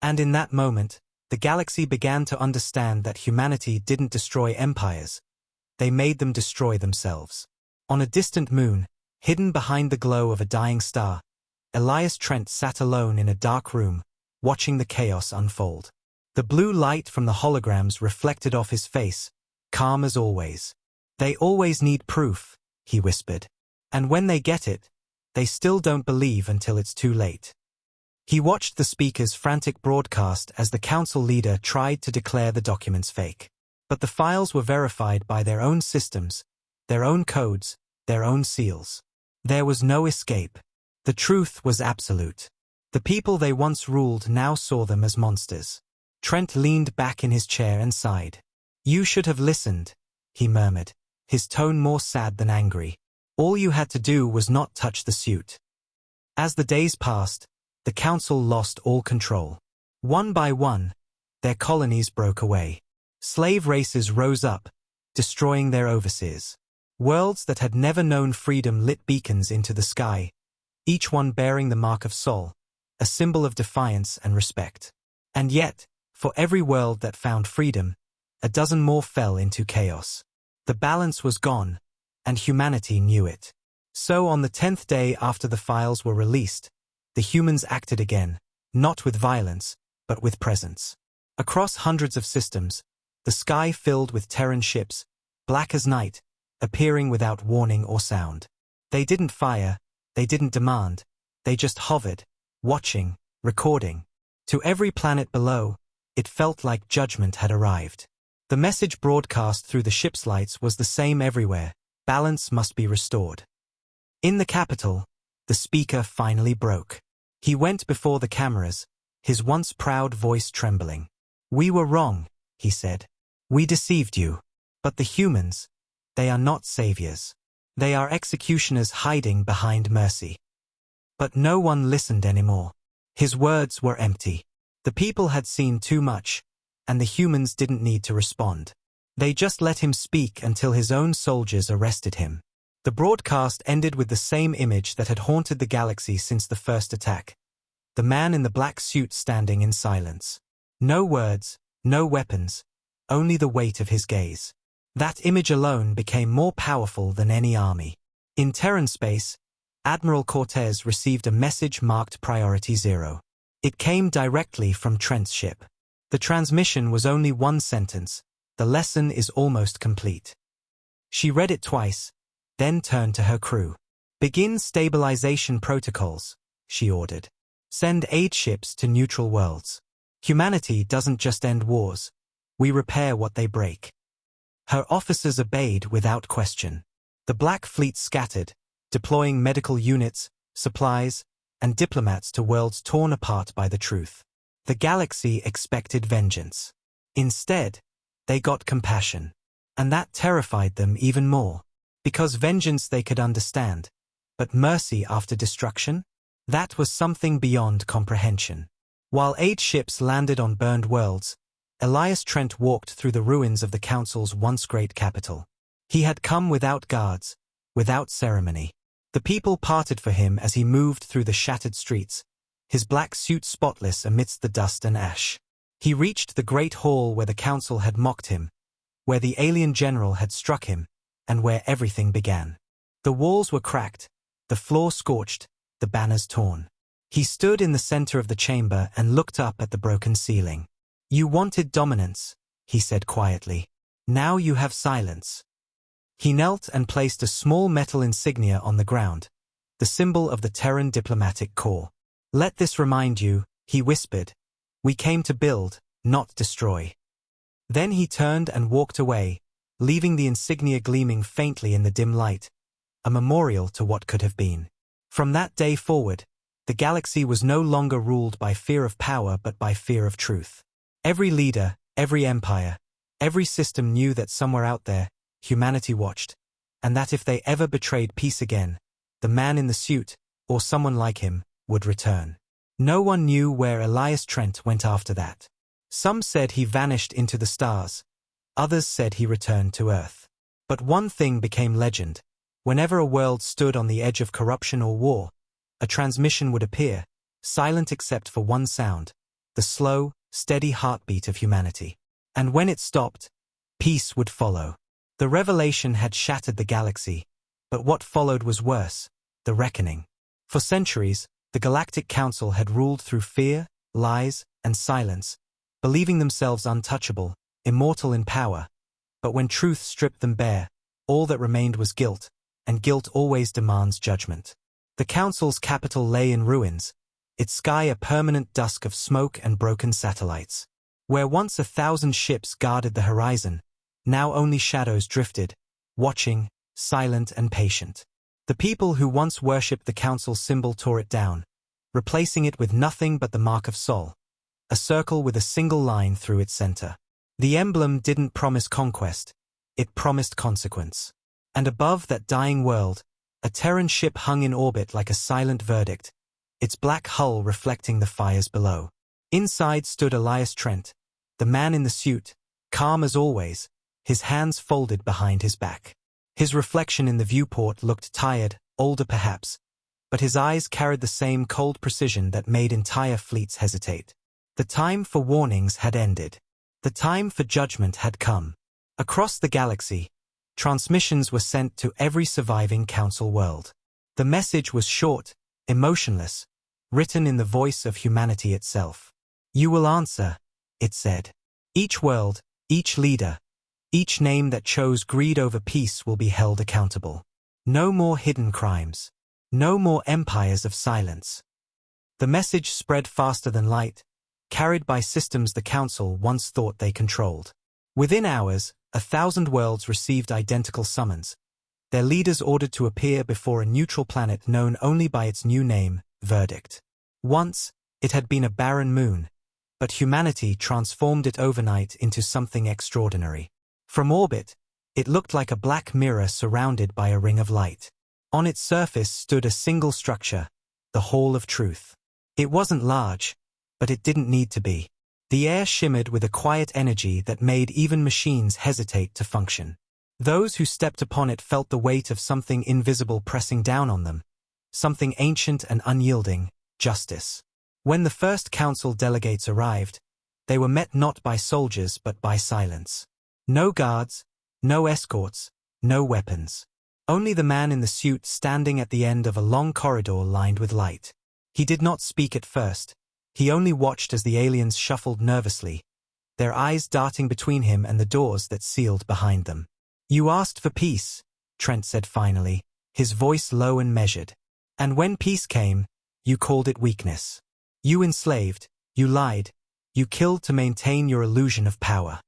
And in that moment, the galaxy began to understand that humanity didn't destroy empires. They made them destroy themselves. On a distant moon, hidden behind the glow of a dying star, Elias Trent sat alone in a dark room, watching the chaos unfold. The blue light from the holograms reflected off his face, calm as always. "They always need proof," he whispered. "And when they get it, they still don't believe until it's too late." He watched the speaker's frantic broadcast as the council leader tried to declare the documents fake. But the files were verified by their own systems, their own codes, their own seals. There was no escape. The truth was absolute. The people they once ruled now saw them as monsters. Trent leaned back in his chair and sighed. "You should have listened," he murmured, his tone more sad than angry. "All you had to do was not touch the suit." As the days passed, the council lost all control. One by one, their colonies broke away. Slave races rose up, destroying their overseers. Worlds that had never known freedom lit beacons into the sky, each one bearing the mark of Sol, a symbol of defiance and respect. And yet, for every world that found freedom, a dozen more fell into chaos. The balance was gone, and humanity knew it. So on the 10th day after the files were released, the humans acted again, not with violence, but with presence. Across hundreds of systems, the sky filled with Terran ships, black as night, appearing without warning or sound. They didn't fire, they didn't demand, they just hovered, watching, recording. To every planet below, it felt like judgment had arrived. The message broadcast through the ship's lights was the same everywhere: balance must be restored. In the capital, the speaker finally broke. He went before the cameras, his once proud voice trembling. "We were wrong," he said. "We deceived you. But the humans, they are not saviors. They are executioners hiding behind mercy." But no one listened anymore. His words were empty. The people had seen too much, and the humans didn't need to respond. They just let him speak until his own soldiers arrested him. The broadcast ended with the same image that had haunted the galaxy since the first attack. The man in the black suit standing in silence. No words, no weapons, only the weight of his gaze. That image alone became more powerful than any army. In Terran space, Admiral Cortez received a message marked Priority 0. It came directly from Trent's ship. The transmission was only one sentence: "The lesson is almost complete." She read it twice, then turned to her crew. "Begin stabilization protocols," she ordered. "Send aid ships to neutral worlds. Humanity doesn't just end wars. We repair what they break." Her officers obeyed without question. The Black Fleet scattered, deploying medical units, supplies, and diplomats to worlds torn apart by the truth. The galaxy expected vengeance. Instead, they got compassion. And that terrified them even more. Because vengeance they could understand, but mercy after destruction? That was something beyond comprehension. While aid ships landed on burned worlds, Elias Trent walked through the ruins of the Council's once great capital. He had come without guards, without ceremony. The people parted for him as he moved through the shattered streets, his black suit spotless amidst the dust and ash. He reached the great hall where the Council had mocked him, where the alien general had struck him, and where everything began. The walls were cracked, the floor scorched, the banners torn. He stood in the center of the chamber and looked up at the broken ceiling. "You wanted dominance," he said quietly. "Now you have silence." He knelt and placed a small metal insignia on the ground, the symbol of the Terran diplomatic corps. "Let this remind you," he whispered. "We came to build, not destroy." Then he turned and walked away, leaving the insignia gleaming faintly in the dim light, a memorial to what could have been. From that day forward, the galaxy was no longer ruled by fear of power but by fear of truth. Every leader, every empire, every system knew that somewhere out there, humanity watched, and that if they ever betrayed peace again, the man in the suit, or someone like him, would return. No one knew where Elias Trent went after that. Some said he vanished into the stars. Others said he returned to Earth. But one thing became legend. Whenever a world stood on the edge of corruption or war, a transmission would appear, silent except for one sound, the slow, steady heartbeat of humanity. And when it stopped, peace would follow. The revelation had shattered the galaxy, but what followed was worse, the reckoning. For centuries, the Galactic Council had ruled through fear, lies, and silence, believing themselves untouchable, immortal in power. But when truth stripped them bare, all that remained was guilt, and guilt always demands judgment. The council's capital lay in ruins, its sky a permanent dusk of smoke and broken satellites. Where once 1,000 ships guarded the horizon, now only shadows drifted, watching, silent and patient. The people who once worshipped the council's symbol tore it down, replacing it with nothing but the mark of Sol, a circle with a single line through its center. The emblem didn't promise conquest, it promised consequence. And above that dying world, a Terran ship hung in orbit like a silent verdict, its black hull reflecting the fires below. Inside stood Elias Trent, the man in the suit, calm as always, his hands folded behind his back. His reflection in the viewport looked tired, older perhaps, but his eyes carried the same cold precision that made entire fleets hesitate. The time for warnings had ended. The time for judgment had come. Across the galaxy, transmissions were sent to every surviving council world. The message was short, emotionless, written in the voice of humanity itself. "You will answer," it said. "Each world, each leader, each name that chose greed over peace will be held accountable. No more hidden crimes. No more empires of silence." The message spread faster than light, carried by systems the Council once thought they controlled. Within hours, 1,000 worlds received identical summons, their leaders ordered to appear before a neutral planet known only by its new name, Verdict. Once, it had been a barren moon, but humanity transformed it overnight into something extraordinary. From orbit, it looked like a black mirror surrounded by a ring of light. On its surface stood a single structure, the Hall of Truth. It wasn't large, but it didn't need to be. The air shimmered with a quiet energy that made even machines hesitate to function. Those who stepped upon it felt the weight of something invisible pressing down on them, something ancient and unyielding, justice. When the first council delegates arrived, they were met not by soldiers but by silence. No guards, no escorts, no weapons. Only the man in the suit standing at the end of a long corridor lined with light. He did not speak at first. He only watched as the aliens shuffled nervously, their eyes darting between him and the doors that sealed behind them. "You asked for peace," Trent said finally, his voice low and measured. "And when peace came, you called it weakness. You enslaved, you lied, you killed to maintain your illusion of power."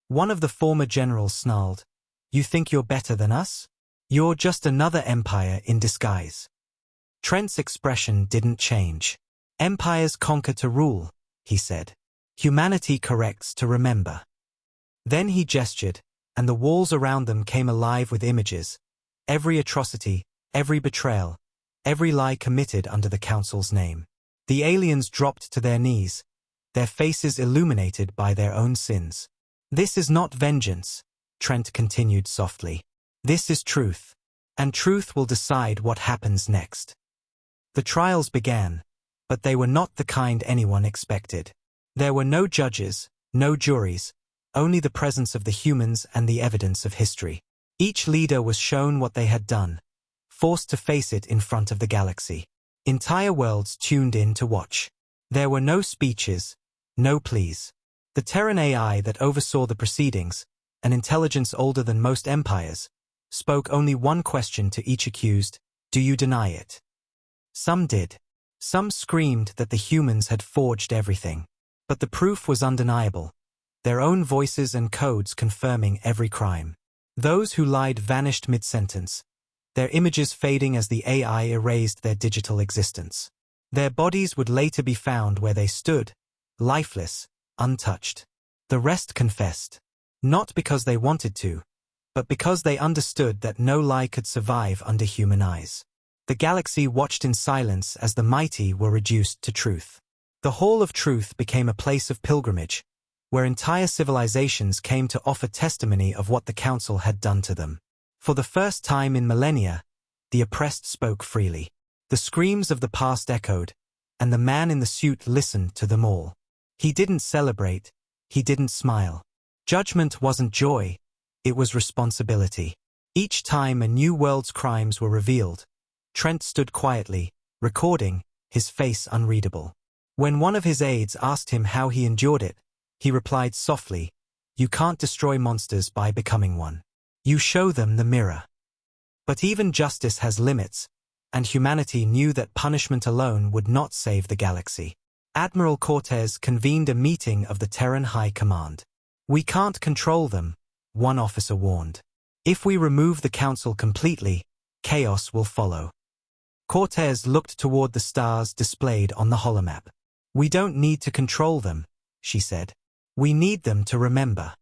One of the former generals snarled, "You think you're better than us? You're just another empire in disguise." Trent's expression didn't change. "Empires conquer to rule," he said. "Humanity corrects to remember." Then he gestured, and the walls around them came alive with images. Every atrocity, every betrayal, every lie committed under the Council's name. The aliens dropped to their knees, their faces illuminated by their own sins. "This is not vengeance," Trent continued softly. "This is truth. And truth will decide what happens next." The trials began, but they were not the kind anyone expected. There were no judges, no juries, only the presence of the humans and the evidence of history. Each leader was shown what they had done, forced to face it in front of the galaxy. Entire worlds tuned in to watch. There were no speeches, no pleas. The Terran AI that oversaw the proceedings, an intelligence older than most empires, spoke only one question to each accused: "Do you deny it?" Some did. Some screamed that the humans had forged everything. But the proof was undeniable, their own voices and codes confirming every crime. Those who lied vanished mid-sentence, their images fading as the AI erased their digital existence. Their bodies would later be found where they stood, lifeless, untouched. The rest confessed, not because they wanted to, but because they understood that no lie could survive under human eyes. The galaxy watched in silence as the mighty were reduced to truth. The Hall of Truth became a place of pilgrimage, where entire civilizations came to offer testimony of what the Council had done to them. For the first time in millennia, the oppressed spoke freely. The screams of the past echoed, and the man in the suit listened to them all. He didn't celebrate, he didn't smile. Judgment wasn't joy, it was responsibility. Each time a new world's crimes were revealed, Trent stood quietly, recording, his face unreadable. When one of his aides asked him how he endured it, He replied softly, "You can't destroy monsters by becoming one. You show them the mirror." But even justice has limits, and humanity knew that punishment alone would not save the galaxy. Admiral Cortez convened a meeting of the Terran High Command. "We can't control them," one officer warned. "If we remove the Council completely, chaos will follow." Cortez looked toward the stars displayed on the holomap. "We don't need to control them," she said. "We need them to remember."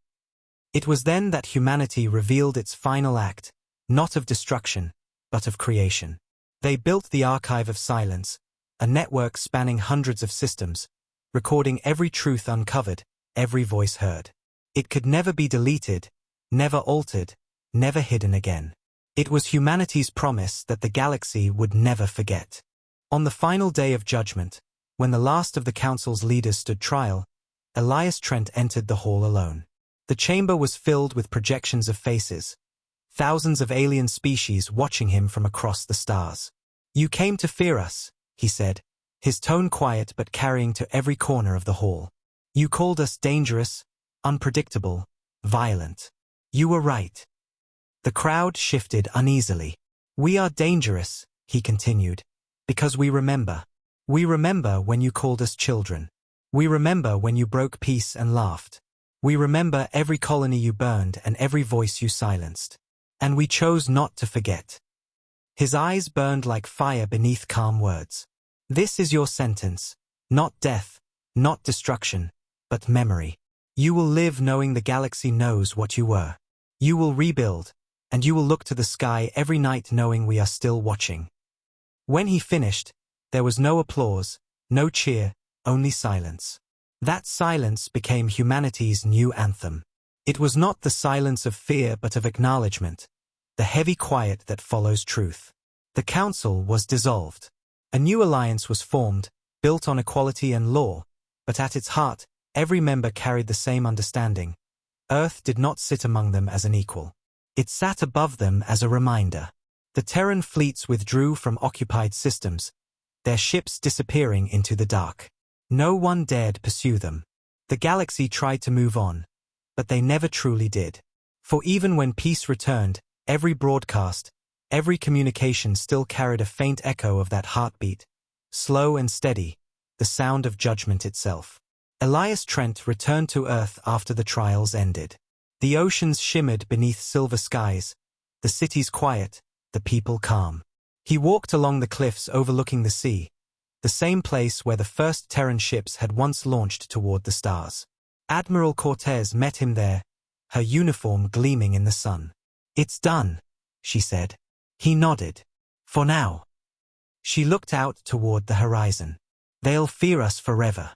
It was then that humanity revealed its final act, not of destruction, but of creation. They built the Archive of Silence, a network spanning hundreds of systems, recording every truth uncovered, every voice heard. It could never be deleted, never altered, never hidden again. It was humanity's promise that the galaxy would never forget. On the final day of judgment, when the last of the Council's leaders stood trial, Elias Trent entered the hall alone. The chamber was filled with projections of faces, thousands of alien species watching him from across the stars. "You came to fear us," he said, his tone quiet but carrying to every corner of the hall. "You called us dangerous, unpredictable, violent. You were right." The crowd shifted uneasily. "We are dangerous," he continued, "because we remember. We remember when you called us children. We remember when you broke peace and laughed. We remember every colony you burned and every voice you silenced. And we chose not to forget." His eyes burned like fire beneath calm words. "This is your sentence. Not death, not destruction, but memory. You will live knowing the galaxy knows what you were. You will rebuild, and you will look to the sky every night knowing we are still watching." When he finished, there was no applause, no cheer, only silence. That silence became humanity's new anthem. It was not the silence of fear but of acknowledgement, the heavy quiet that follows truth. The Council was dissolved. A new alliance was formed, built on equality and law, but at its heart, every member carried the same understanding. Earth did not sit among them as an equal. It sat above them as a reminder. The Terran fleets withdrew from occupied systems, their ships disappearing into the dark. No one dared pursue them. The galaxy tried to move on, but they never truly did. For even when peace returned, every broadcast, every communication still carried a faint echo of that heartbeat, slow and steady, the sound of judgment itself. Elias Trent returned to Earth after the trials ended. The oceans shimmered beneath silver skies, the cities quiet, the people calm. He walked along the cliffs overlooking the sea, the same place where the first Terran ships had once launched toward the stars. Admiral Cortez met him there, her uniform gleaming in the sun. "It's done," she said. He nodded. "For now." She looked out toward the horizon. "They'll fear us forever."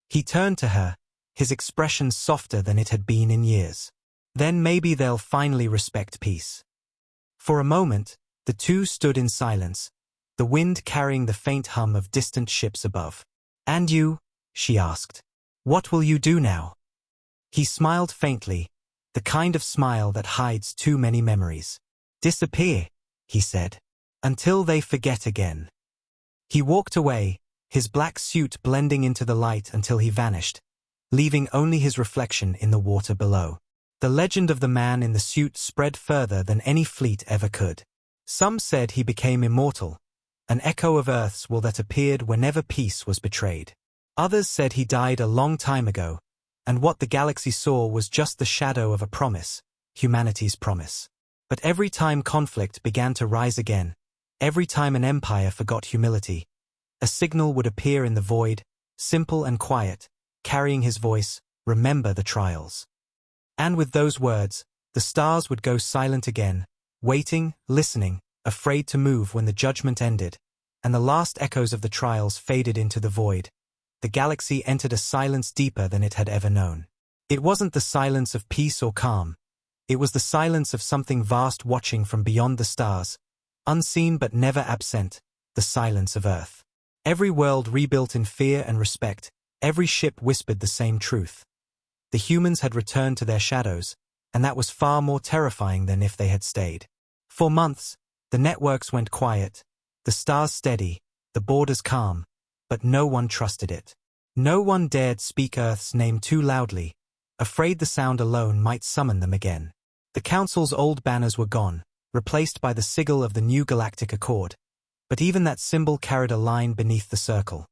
He turned to her, his expression softer than it had been in years. "Then maybe they'll finally respect peace." For a moment, the two stood in silence, the wind carrying the faint hum of distant ships above. "And you?" she asked. "What will you do now?" He smiled faintly, the kind of smile that hides too many memories. "Disappear," he said, "until they forget again." He walked away, his black suit blending into the light until he vanished, leaving only his reflection in the water below. The legend of the man in the suit spread further than any fleet ever could. Some said he became immortal, an echo of Earth's will that appeared whenever peace was betrayed. Others said he died a long time ago, and what the galaxy saw was just the shadow of a promise, humanity's promise. But every time conflict began to rise again, every time an empire forgot humility, a signal would appear in the void, simple and quiet, carrying his voice, "Remember the trials." And with those words, the stars would go silent again, waiting, listening, afraid to move when the judgment ended, and the last echoes of the trials faded into the void. The galaxy entered a silence deeper than it had ever known. It wasn't the silence of peace or calm. It was the silence of something vast watching from beyond the stars, unseen but never absent, the silence of Earth. Every world rebuilt in fear and respect, every ship whispered the same truth. The humans had returned to their shadows, and that was far more terrifying than if they had stayed. For months, the networks went quiet, the stars steady, the borders calm, but no one trusted it. No one dared speak Earth's name too loudly, afraid the sound alone might summon them again. The Council's old banners were gone, replaced by the sigil of the new Galactic Accord, but even that symbol carried a line beneath the circle,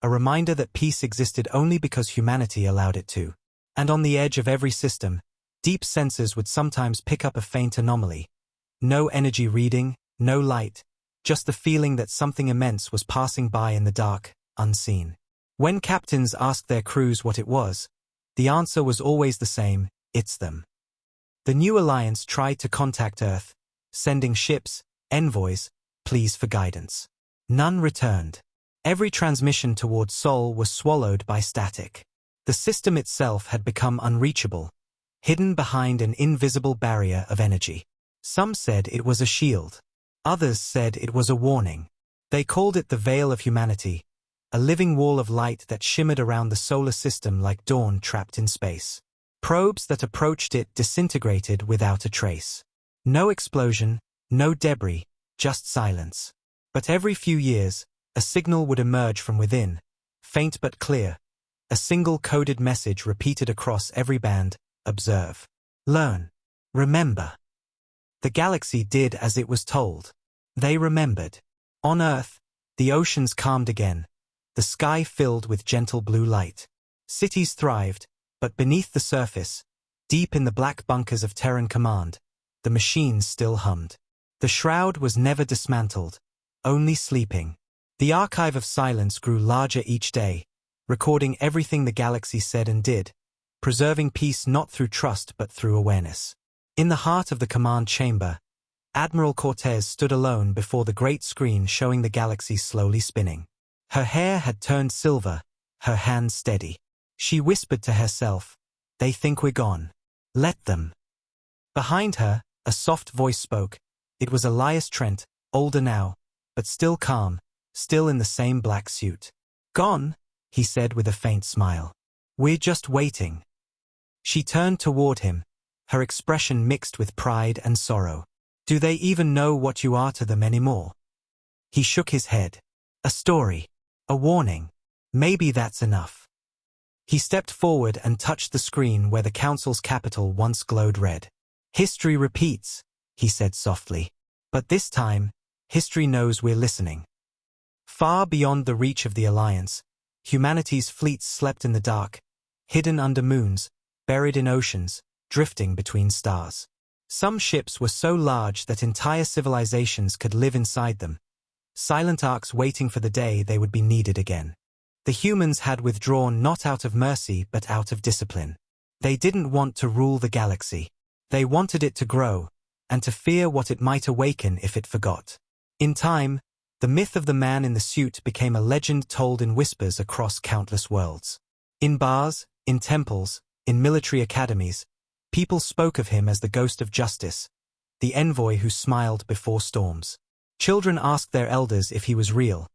a reminder that peace existed only because humanity allowed it to. And on the edge of every system, deep sensors would sometimes pick up a faint anomaly. No energy reading, no light, just the feeling that something immense was passing by in the dark, unseen. When captains asked their crews what it was, the answer was always the same: it's them. The new alliance tried to contact Earth, sending ships, envoys, pleas for guidance. None returned. Every transmission toward Sol was swallowed by static. The system itself had become unreachable, hidden behind an invisible barrier of energy. Some said it was a shield. Others said it was a warning. They called it the Veil of Humanity, a living wall of light that shimmered around the solar system like dawn trapped in space. Probes that approached it disintegrated without a trace. No explosion, no debris, just silence. But every few years, a signal would emerge from within, faint but clear, a single coded message repeated across every band: observe, learn, remember. The galaxy did as it was told. They remembered. On Earth, the oceans calmed again, the sky filled with gentle blue light. Cities thrived, but beneath the surface, deep in the black bunkers of Terran Command, the machines still hummed. The shroud was never dismantled, only sleeping. The archive of silence grew larger each day, recording everything the galaxy said and did, preserving peace not through trust but through awareness. In the heart of the command chamber, Admiral Cortez stood alone before the great screen showing the galaxy slowly spinning. Her hair had turned silver, her hands steady. She whispered to herself, "They think we're gone. Let them." Behind her, a soft voice spoke. It was Elias Trent, older now, but still calm, still in the same black suit. "Gone?" he said with a faint smile. "We're just waiting." She turned toward him, her expression mixed with pride and sorrow. "Do they even know what you are to them anymore?" He shook his head. "A story. A warning. Maybe that's enough." He stepped forward and touched the screen where the Council's capital once glowed red. "History repeats," he said softly. "But this time, history knows we're listening." Far beyond the reach of the Alliance, humanity's fleets slept in the dark, hidden under moons, buried in oceans, drifting between stars. Some ships were so large that entire civilizations could live inside them, silent arcs waiting for the day they would be needed again. The humans had withdrawn not out of mercy but out of discipline. They didn't want to rule the galaxy. They wanted it to grow, and to fear what it might awaken if it forgot. In time, the myth of the man in the suit became a legend told in whispers across countless worlds. In bars, in temples, in military academies, people spoke of him as the ghost of justice, the envoy who smiled before storms. Children asked their elders if he was real,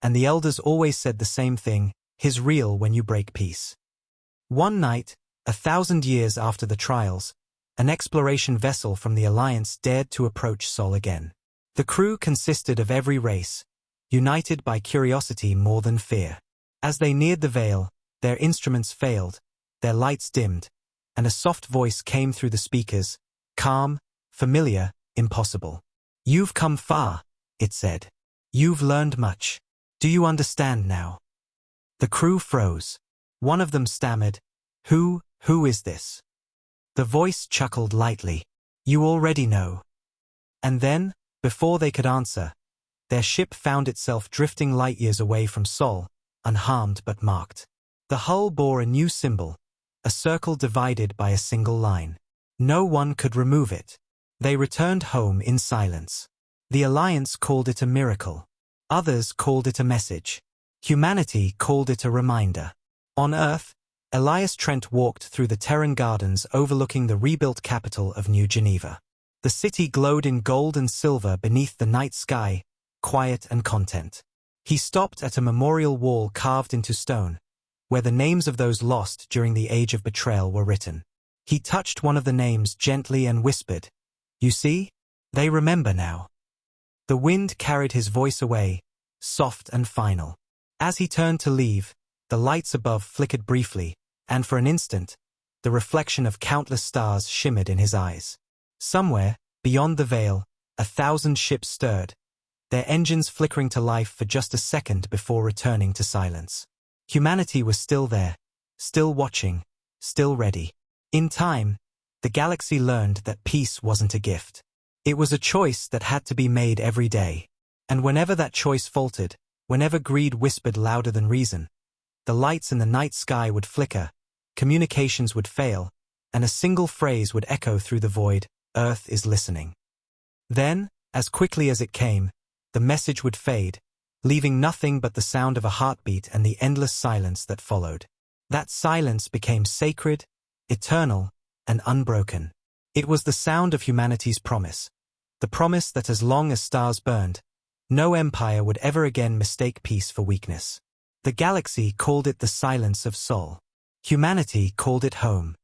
and the elders always said the same thing: "He's real when you break peace." One night, 1,000 years after the trials, an exploration vessel from the Alliance dared to approach Sol again. The crew consisted of every race, united by curiosity more than fear. As they neared the Veil, their instruments failed, their lights dimmed, and a soft voice came through the speakers, calm, familiar, impossible. "You've come far," it said. "You've learned much. Do you understand now?" The crew froze. One of them stammered, Who is this?" The voice chuckled lightly. "You already know." And then, before they could answer, their ship found itself drifting light years away from Sol, unharmed but marked. The hull bore a new symbol, a circle divided by a single line. No one could remove it. They returned home in silence. The Alliance called it a miracle. Others called it a message. Humanity called it a reminder. On Earth, Elias Trent walked through the Terran gardens overlooking the rebuilt capital of New Geneva. The city glowed in gold and silver beneath the night sky, quiet and content. He stopped at a memorial wall carved into stone, where the names of those lost during the Age of Betrayal were written. He touched one of the names gently and whispered, "You see? They remember now." The wind carried his voice away, soft and final. As he turned to leave, The lights above flickered briefly, and for an instant, the reflection of countless stars shimmered in his eyes. Somewhere, beyond the veil, 1,000 ships stirred, their engines flickering to life for just a second before returning to silence. Humanity was still there, still watching, still ready. In time, the galaxy learned that peace wasn't a gift. It was a choice that had to be made every day. And whenever that choice faltered, whenever greed whispered louder than reason, the lights in the night sky would flicker, communications would fail, and a single phrase would echo through the void, "Earth is listening." Then, as quickly as it came, the message would fade, leaving nothing but the sound of a heartbeat and the endless silence that followed. That silence became sacred, eternal, and unbroken. It was the sound of humanity's promise, the promise that as long as stars burned, no empire would ever again mistake peace for weakness. The galaxy called it the silence of Sol. Humanity called it home.